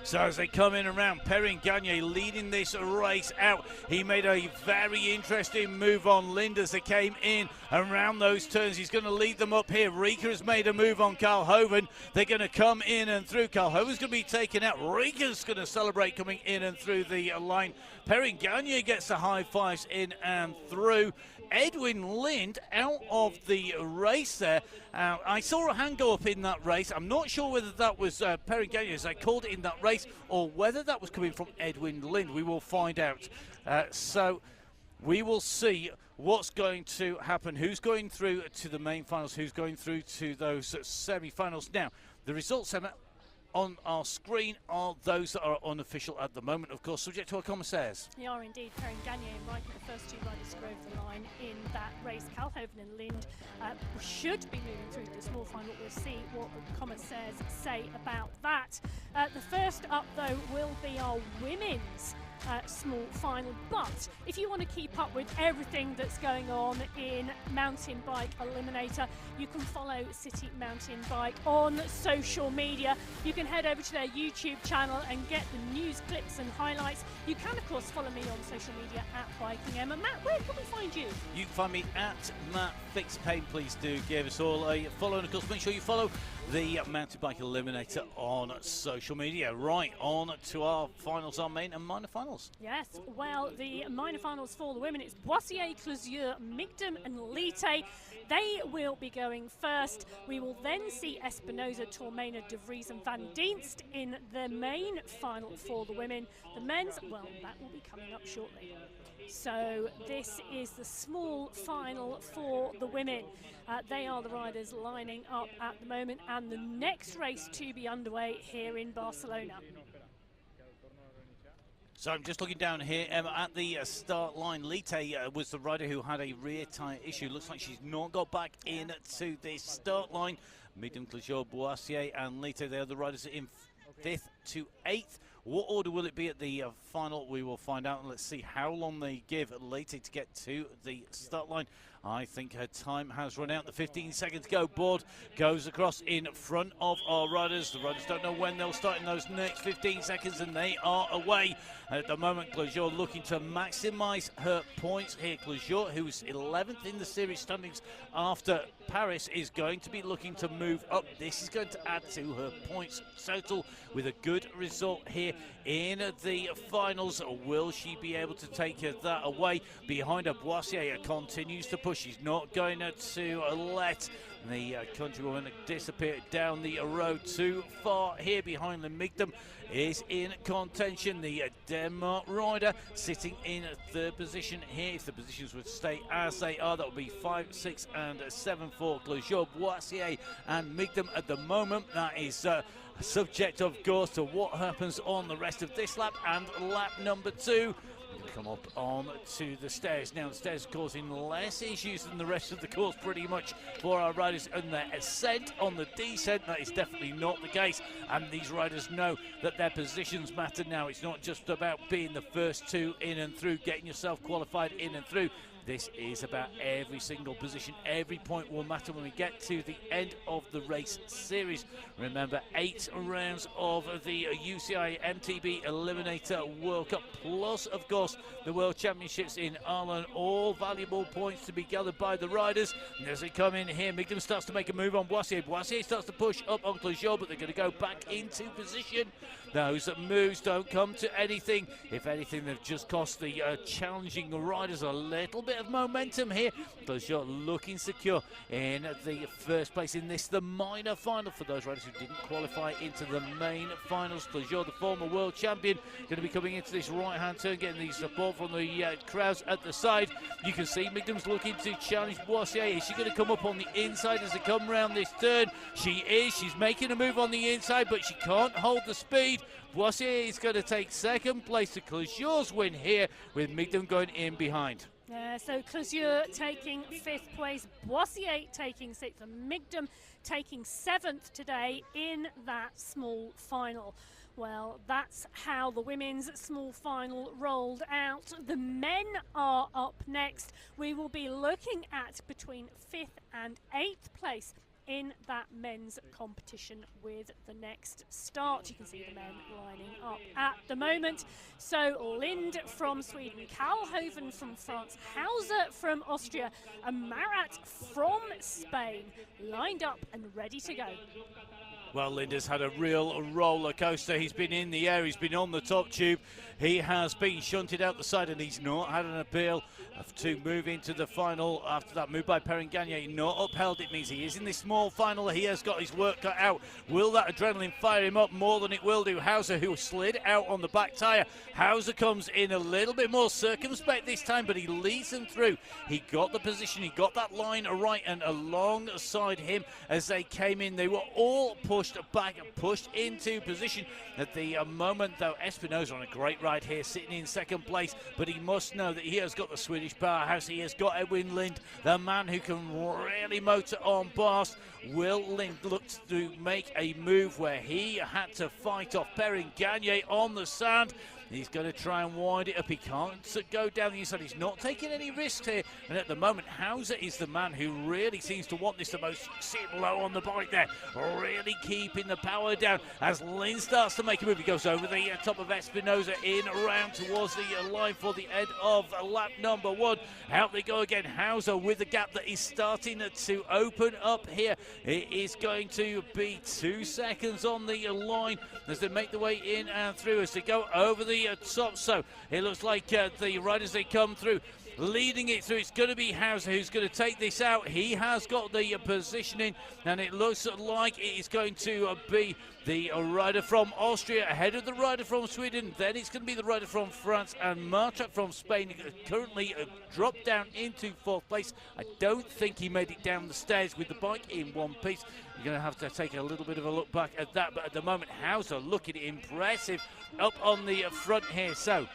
So as they come in around, Perrin Gagne leading this race out. He made a very interesting move on Lind as they came in around those turns. He's going to lead them up here. Rika has made a move on Carl Hoven. They're going to come in and through. Carl Hoven's going to be taken out. Rika's going to celebrate coming in and through the line. Perrin Gagne gets the high fives in and through. Edwin Lind out of the race there. I saw a hand go up in that race. I'm not sure whether that was Perrin Gagne as I called it in that race, or whether that was coming from Edwin Lind. We will find out. So we will see what's going to happen, who's going through to the main finals, who's going through to those semi-finals. Now, the results, Emma, on our screen are those that are unofficial at the moment, of course, subject to our commissaires. They are indeed. Perrin Gagne and Rika, the first 2 riders to go over the line in that race. Carl Hoven and Lind should be moving through to the small final. We'll see what the commissaires say about that. The first up, though, will be our women's small final. But if you want to keep up with everything that's going on in mountain bike Eliminator, you can follow City Mountain Bike on social media. You can head over to their YouTube channel and get the news clips and highlights. You can, of course, follow me on social media at Biking Emma. Matt, where can we find you? You can find me at Matt Fixpain. Please do give us all a follow, and of course make sure you follow the Mountain Bike Eliminator on social media. Right, on to our finals, our main and minor finals. Yes, well, the minor finals for the women, it's Boissier, Closure, Migdom and Lite. They will be going first. We will then see Espinoza, Tormena, De Vries and Van Dienst in the main final for the women. The men's, well, that will be coming up shortly. So this is the small final for the women. They are the riders lining up at the moment, and the next race to be underway here in Barcelona. So I'm just looking down here at the start line. Lite was the rider who had a rear tyre issue. Looks like she's not got back into the start line. Migdom, Closure, Boissier and Lite, they are the riders in 5th to 8th. What order will it be at the final? We will find out, and let's see how long they give Lite to get to the start line. I think her time has run out. The 15 seconds go. Board goes across in front of our riders. The riders don't know when they'll start in those next 15 seconds, and they are away. At the moment, Closure looking to maximise her points here. Closure, who's 11th in the series standings after Paris, is going to be looking to move up. This is going to add to her points total with a good result here in the finals. Will she be able to take that away? Behind her, Boissier continues to push. She's not going to let the countrywoman disappear down the road too far. Here behind the Migdom is in contention. The Denmark rider sitting in 3rd position here. If the positions would stay as they are, that would be 5, 6 and 7 for Closure, Boissier and Migdom at the moment. That is subject, of course, to what happens on the rest of this lap and lap number 2. Come up on to the stairs. Now the stairs causing less issues than the rest of the course pretty much for our riders in their ascent. On the descent, that is definitely not the case, and these riders know that their positions matter now. It's not just about being the first 2 in and through, getting yourself qualified in and through. This is about every single position. Every point will matter when we get to the end of the race series. Remember, 8 rounds of the UCI MTB Eliminator World Cup, plus, of course, the World Championships in Ireland. All valuable points to be gathered by the riders. And as they come in here, Migdom starts to make a move on Boissier. Boissier starts to push up on Closure, but they're going to go back into position. Those moves don't come to anything. If anything, they've just cost the challenging riders a little bit bit of momentum here. Closure looking secure in the first place in this, the minor final, for those riders who didn't qualify into the main finals. Closure, the former world champion, going to be coming into this right-hand turn, getting the support from the crowds at the side. You can see Migdam's looking to challenge Boissier. Is she going to come up on the inside as they come round this turn? She is. She's making a move on the inside, but she can't hold the speed. Boissier is going to take second place to Closure's win here, with Migdam going in behind. So Closure taking 5th place, Boissier taking 6th, and Migdam taking 7th today in that small final. Well, that's how the women's small final rolled out. The men are up next. We will be looking at between 5th and 8th place in that men's competition with the next start. You can see the men lining up at the moment. So Lind from Sweden, Karlhoven from France, Hauser from Austria, and Marat from Spain lined up and ready to go. Well, Linda's had a real roller coaster. He's been in the air, he's been on the top tube, he has been shunted out the side, and he's not had an appeal to move into the final after that move by Perrin Gagne. Not upheld. It means he is in this small final. He has got his work cut out. Will that adrenaline fire him up more than it will do Hauser, who slid out on the back tyre? Hauser comes in a little bit more circumspect this time, but he leads them through. He got the position, he got that line right, and alongside him as they came in, they were all pushed back and pushed into position. At the moment, though, Espinosa on a great ride here, sitting in second place, but he must know that he has got the Swedish powerhouse. He has got Edwin Lind, the man who can really motor on past. Will Lind look to make a move where he had to fight off Perrin Gagne on the sand? He's going to try and wind it up. He can't go down the inside. He's not taking any risks here. And at the moment, Hauser is the man who really seems to want this the most. See him low on the bike there, really keeping the power down. As Lind starts to make a move, he goes over the top of Espinosa, in around towards the line for the end of lap number 1. Out they go again. Hauser with the gap that is starting to open up here. It is going to be 2 seconds on the line as they make the way in and through, as they go over the top. So it looks like the riders, they come through, leading it through. It's going to be Hauser who's going to take this out. He has got the positioning, and it looks like it is going to be the rider from Austria ahead of the rider from Sweden. Then it's going to be the rider from France, and Marta from Spain currently dropped down into 4th place. I don't think he made it down the stairs with the bike in one piece. You're going to have to take a little bit of a look back at that, but at the moment, Hauser looking impressive up on the front here. So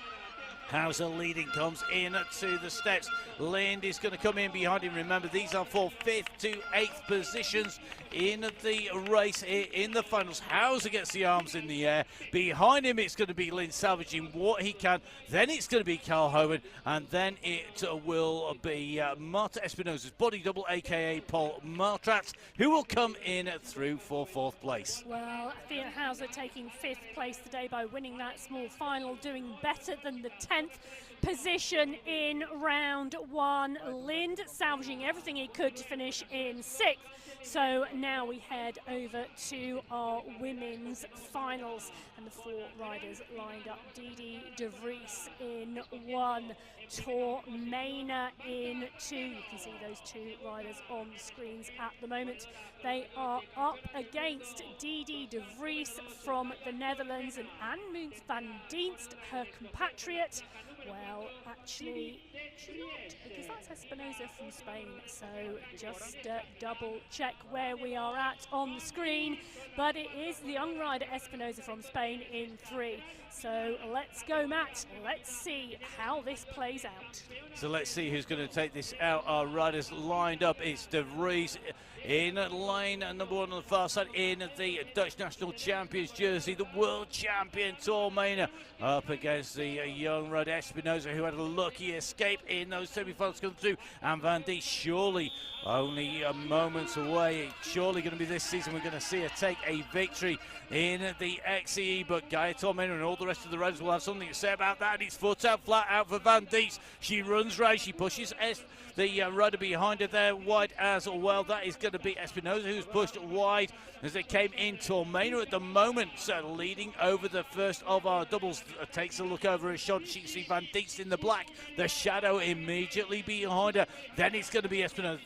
Hauser leading, comes in to the steps. Lind is going to come in behind him. Remember, these are for 5th to 8th positions in the race in the finals. Hauser gets the arms in the air. Behind him, it's going to be Lind salvaging what he can. Then it's going to be Karlhoven, and then it will be Marta Espinosa's body double, aka Paul Martrat, who will come in through for 4th place. Well, Thea Hauser taking 5th place today by winning that small final, doing better than the 10th position in round 1. Lind salvaging everything he could to finish in 6th. So now we head over to our women's finals, and the 4 riders lined up. Didi de Vries in 1, Tor Maina in 2. You can see those 2 riders on the screens at the moment. They are up against Didi de Vries from the Netherlands and Anne Moons van Dienst, her compatriot. Well, actually, not, because that's Espinosa from Spain. So just double check where we are at on the screen. But it is the young rider Espinosa from Spain in 3. So let's go, Matt. Let's see how this plays out. So let's see who's going to take this out. Our riders lined up. It's De Vries in lane number 1 on the far side in the Dutch national champions jersey. The world champion Tor Maina up against the young rider Espinosa, who had a lucky escape in those semi-finals come through. And Van Dijk surely only moments away. Surely going to be this season we're going to see her take a victory. in the XCE, but Gaia Tormenta and all the rest of the riders will have something to say about that. It's foot out, flat out for Van Diest. She runs right, she pushes the rider behind her there wide as well. That is going to be Espinosa, who's pushed wide as they came in. Tormenta at the moment leading over the first of our doubles. Takes a look over her shoulder. She can see Van Diest in the black, the shadow immediately behind her. Then it's going to be Espinosa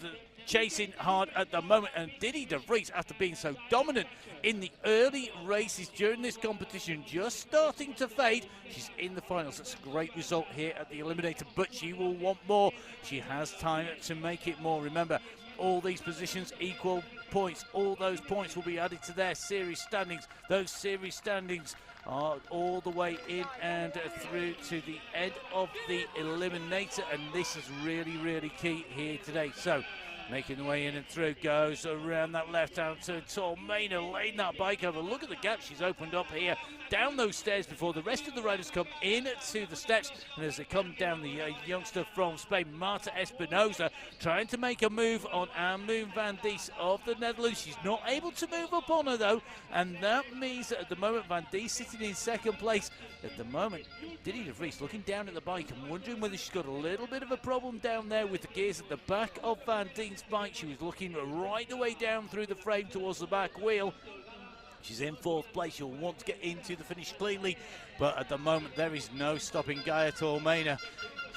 chasing hard at the moment, and Didi de Vries, after being so dominant in the early races during this competition, just starting to fade. She's in the finals. That's a great result here at the Eliminator, but she will want more. She has time to make it more. Remember, all these positions equal points. All those points will be added to their series standings. Those series standings are all the way in and through to the end of the Eliminator, and this is really, really key here today. So, making the way in and through, goes around that left hand to Tormenta, laying that bike over. Look at the gap she's opened up here, down those stairs before the rest of the riders come in to the steps. And as they come down, the youngster from Spain, Marta Espinosa, trying to make a move on Anne Van Diest of the Netherlands. She's not able to move up on her though, and that means that at the moment Van Diest sitting in second place. At the moment, Didi de Vries looking down at the bike and wondering whether she's got a little bit of a problem down there with the gears at the back of Van Diest's bike. She was looking right the way down through the frame towards the back wheel. She's in fourth place. She'll want to get into the finish cleanly, but at the moment there is no stopping Gaia Tormenta.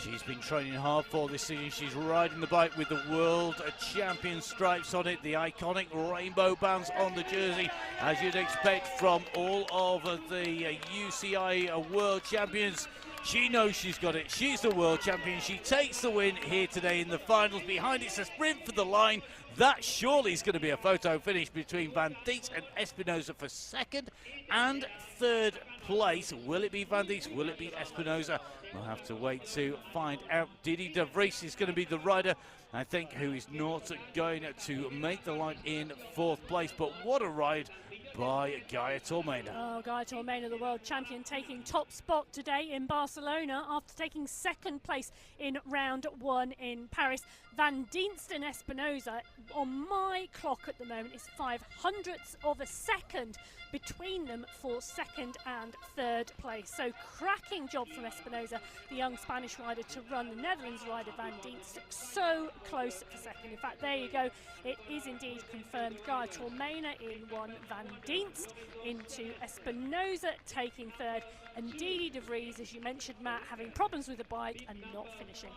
She's been training hard for this season. She's riding the bike with the world champion stripes on it, the iconic rainbow bands on the jersey, as you'd expect from all of the UCI world champions. She knows she's got it. She's the world champion. She takes the win here today in the finals. Behind it's a sprint for the line. That surely is going to be a photo finish between Van Diest and Espinosa for second and third place. Will it be Van Diest? Will it be Espinosa? We'll have to wait to find out. Didi de Vries is going to be the rider, I think, who is not going to make the line in fourth place. But what a ride by Gaia Tormenta. Oh, Gaia Tormenta, the world champion, taking top spot today in Barcelona after taking second place in round one in Paris. Van Diest and Espinosa, on my clock at the moment, is 0.05 of a second between them for second and third place. So cracking job from Espinosa, the young Spanish rider, to run the Netherlands rider Van Diest so close for second. In fact, there you go. It is indeed confirmed. Gaia Tormenta in one, Van Diest into Espinosa taking third, and Didi de Vries, as you mentioned, Matt, having problems with the bike and not finishing.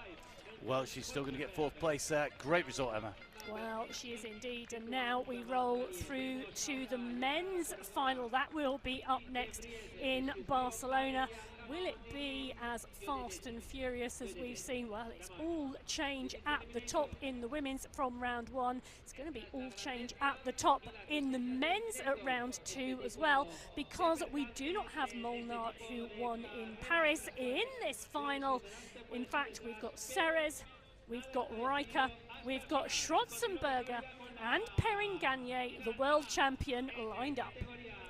Well, she's still going to get fourth place there. Great result, Emma. Well, she is indeed. And now we roll through to the men's final. That will be up next in Barcelona. Will it be as fast and furious as we've seen? Well, it's all change at the top in the women's from round one. It's going to be all change at the top in the men's at round two as well, because we do not have Molnar, who won in Paris, in this final. In fact, we've got Ceres, we've got Riker, we've got Schwarzenberger and Perrin Gagne, the world champion, lined up.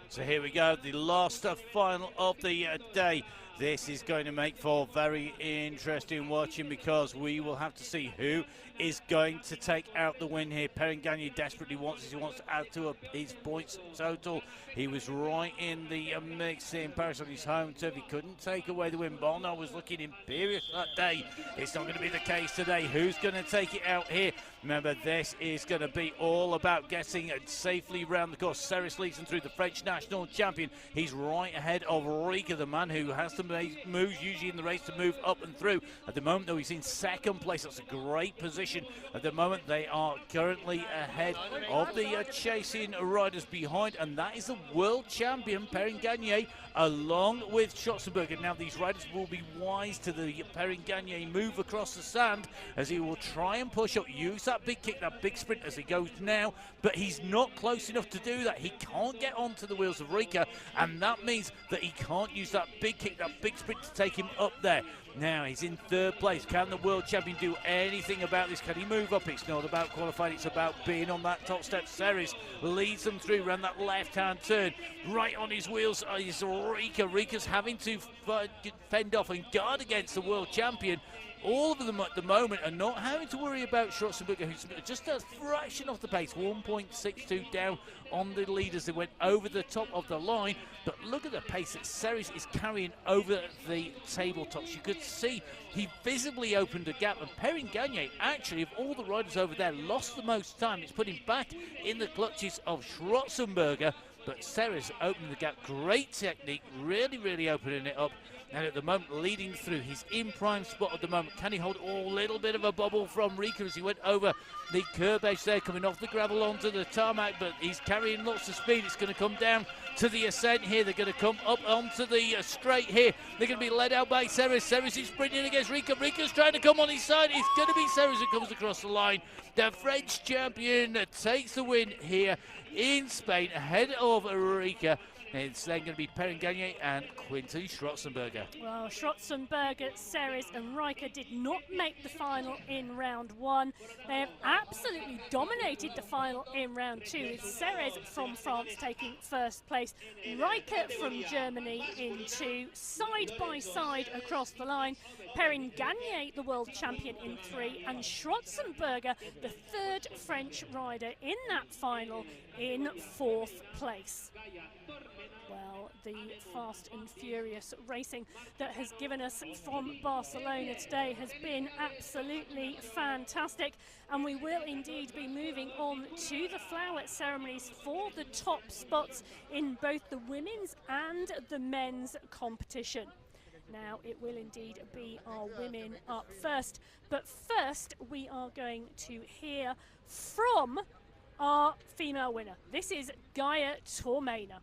So here we go, the last final of the day. This is going to make for very interesting watching, because we will have to see who is going to take out the win here. Perrin Gagne desperately wants this. He wants to add to his points total. He was right in the mix in Paris on his home turf. He couldn't take away the win. Molnar was looking imperious that day. It's not going to be the case today. Who's going to take it out here? Remember, this is going to be all about getting it safely round the course. Ceres leads him through, the French national champion. He's right ahead of Rika, the man who has to make moves usually in the race to move up and through. At the moment, though, he's in second place. That's a great position. At the moment, they are currently ahead of the chasing riders behind, and that is the world champion, Perrin Gagne, along with Schwarzenberger. Now, these riders will be wise to the Perrin Gagne move across the sand, as he will try and push up, use that big kick, that big sprint as he goes now, but he's not close enough to do that. He can't get onto the wheels of Rika, and that means that he can't use that big kick, that big sprint to take him up there. Now he's in third place. Can the world champion do anything about this? Can he move up? It's not about qualifying, it's about being on that top step. Ceres leads them through around that left-hand turn. Right on his wheels is Rika. Rika's having to fend off and guard against the world champion. All of them at the moment are not having to worry about Schwarzenberger, who's just a fraction off the pace, 1.62 down on the leaders. They went over the top of the line, but look at the pace that Ceres is carrying over the tabletops. You could see he visibly opened a gap, and Perrin Gagne, actually, of all the riders over there, lost the most time. It's put him back in the clutches of Schwarzenberger, but Ceres opening the gap. Great technique, really opening it up. And at the moment, leading through, he's in prime spot at the moment. Can he hold a little bit of a bobble from Rika as he went over the curb edge there, coming off the gravel onto the tarmac, but he's carrying lots of speed. It's going to come down to the ascent here. They're going to come up onto the straight here. They're going to be led out by Ceres. Ceres is sprinting against Rika. Rika's trying to come on his side. It's going to be Ceres who comes across the line. The French champion takes the win here in Spain ahead of Rika. It's then going to be Perrin Gagne and Quinten Schwarzenberger. Well, Schwarzenberger, Ceres and Rika did not make the final in round one. They have absolutely dominated the final in round two, with Ceres from France taking first place, Rika from Germany in two, side by side across the line. Perrin Gagne, the world champion, in three, and Schwarzenberger, the third French rider in that final, in fourth place. Well, the fast and furious racing that has given us from Barcelona today has been absolutely fantastic, and we will indeed be moving on to the flower ceremonies for the top spots in both the women's and the men's competition. Now, it will indeed be our women up first, but first we are going to hear from our female winner. This is Gaia Tormena.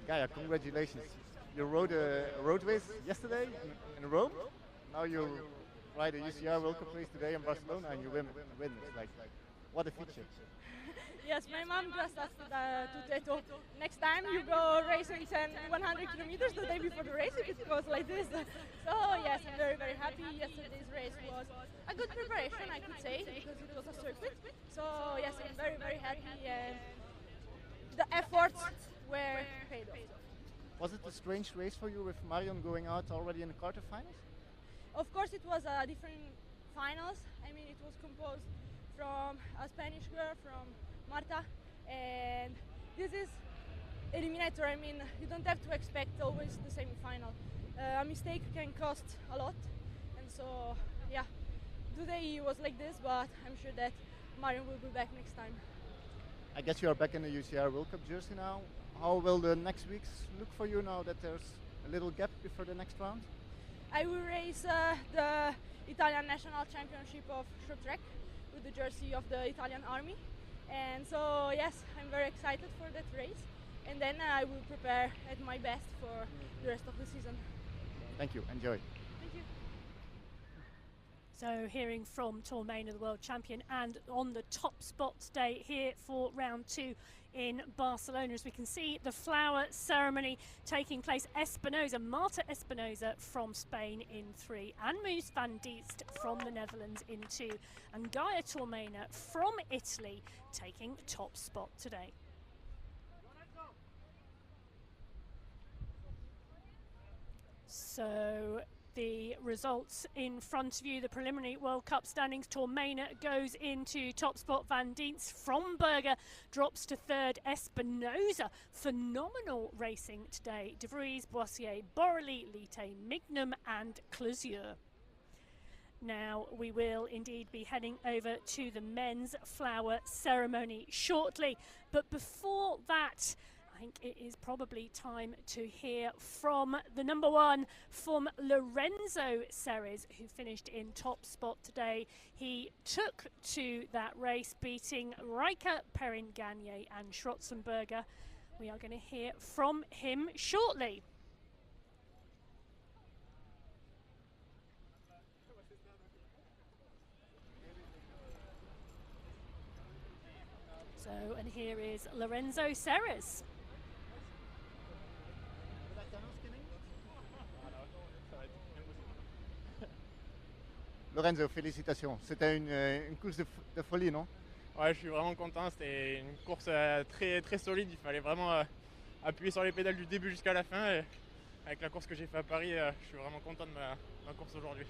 Gaia, congratulations. You rode a road race yesterday in Rome. Now you ride a UCI World Cup race today in Barcelona and you win. It's like, what a feature. Yes, my mom just asked to Teto, next time you go racing 100 kilometers the day before the race if it goes like this. So yes, I'm very happy. Yesterday's race was a good preparation, I could say, because it was a circuit. So yes, I'm very happy, and the efforts were paid off. Was it a strange race for you with Marion going out already in the quarterfinals? Of course it was a different finals. I mean, it was composed from a Spanish girl, from Marta, and this is Eliminator. I mean, you don't have to expect always the semi-final. A mistake can cost a lot, and so yeah, today it was like this, but I'm sure that Marion will be back next time. I guess you are back in the UCI World Cup jersey now. How will the next weeks look for you now that there's a little gap before the next round? I will race the Italian National Championship of short track with the jersey of the Italian Army. And so yes, I'm very excited for that race, and then I will prepare at my best for the rest of the season. Thank you, enjoy. Thank you. So hearing from Tormena, the world champion, and on the top spot today here for round two in Barcelona. As we can see, the flower ceremony taking place. Marta Espinosa from Spain in three, and Moes van Diest from the Netherlands in two, and Gaia Tormena from Italy taking top spot today. So the results in front of you, the preliminary World Cup standings. Tormena goes into top spot. Van Diest from Berger drops to third. Espinosa, phenomenal racing today. De Vries, Boissier, Borrelli, Lite, Mignum and Closure. Now we will indeed be heading over to the men's flower ceremony shortly, but before that, I think it is probably time to hear from the number one, from Lorenzo Ceres, who finished in top spot today. He took to that race, beating Rika, Perrin Gagne and Schwarzenberger. We are going to hear from him shortly. So, and here is Lorenzo Serres. Lorenzo, félicitations. C'était une course de folie, non? Ouais, je suis vraiment content. C'était une course très, très solide. Il fallait vraiment appuyer sur les pédales du début jusqu'à la fin. Et avec la course que j'ai fait à Paris, je suis vraiment content de ma course aujourd'hui.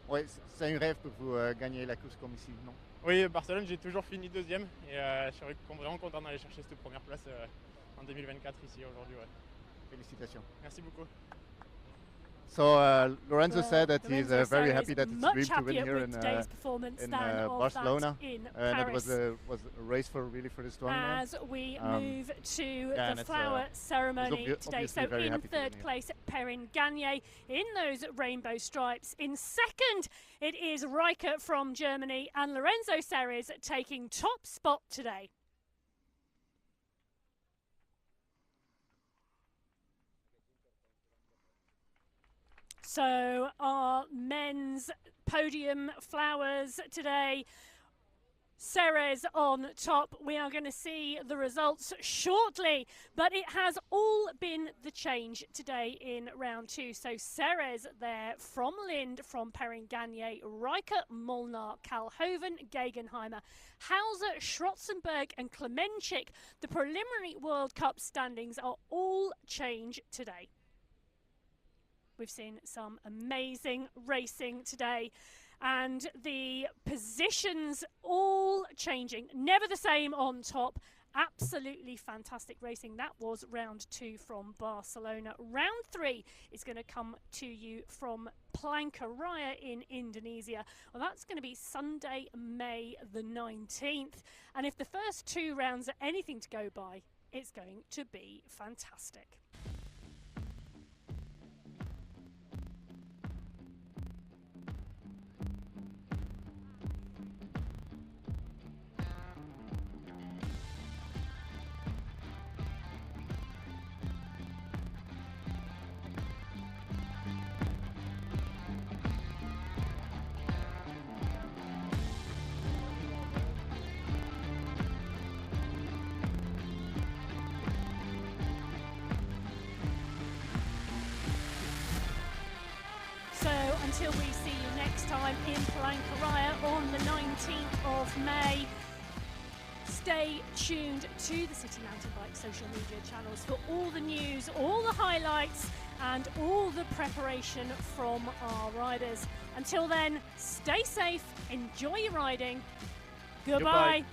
Ouais, c'est un rêve pour vous gagner la course comme ici, non? Oui, Barcelone, j'ai toujours fini deuxième. Et je suis vraiment content d'aller chercher cette première place en 2024 ici aujourd'hui. Ouais. Félicitations. Merci beaucoup. So Lorenzo said that he's Lorenzo very Serres happy that it's much dream to win happier here with in today's performance than of Barcelona. that in And it Paris. was a race for the strong man. As we move to yeah, the flower ceremony today. obviously So very in happy to third win here. place, Perrin Gagne in those rainbow stripes. In second, it is Riker from Germany, and Lorenzo Serres taking top spot today. So our men's podium flowers today. Serres on top. We are going to see the results shortly, but it has all been the change today in round two. So Serres there from Lind, from Perrin Gagne, Riker, Molnar, Kalhoven, Gegenheimer, Hauser, Schrotzenberg and Klemenchik. The preliminary World Cup standings are all change today. We've seen some amazing racing today, and the positions all changing, never the same on top. Absolutely fantastic racing. That was round two from Barcelona. Round three is going to come to you from Palangkaraya in Indonesia. Well, that's going to be Sunday, May the 19th. And if the first two rounds are anything to go by, it's going to be fantastic. Until we see you next time in Palangkaraya on the 19th of May, stay tuned to the City Mountainbike social media channels for all the news, all the highlights and all the preparation from our riders. Until then, stay safe, enjoy your riding. Goodbye.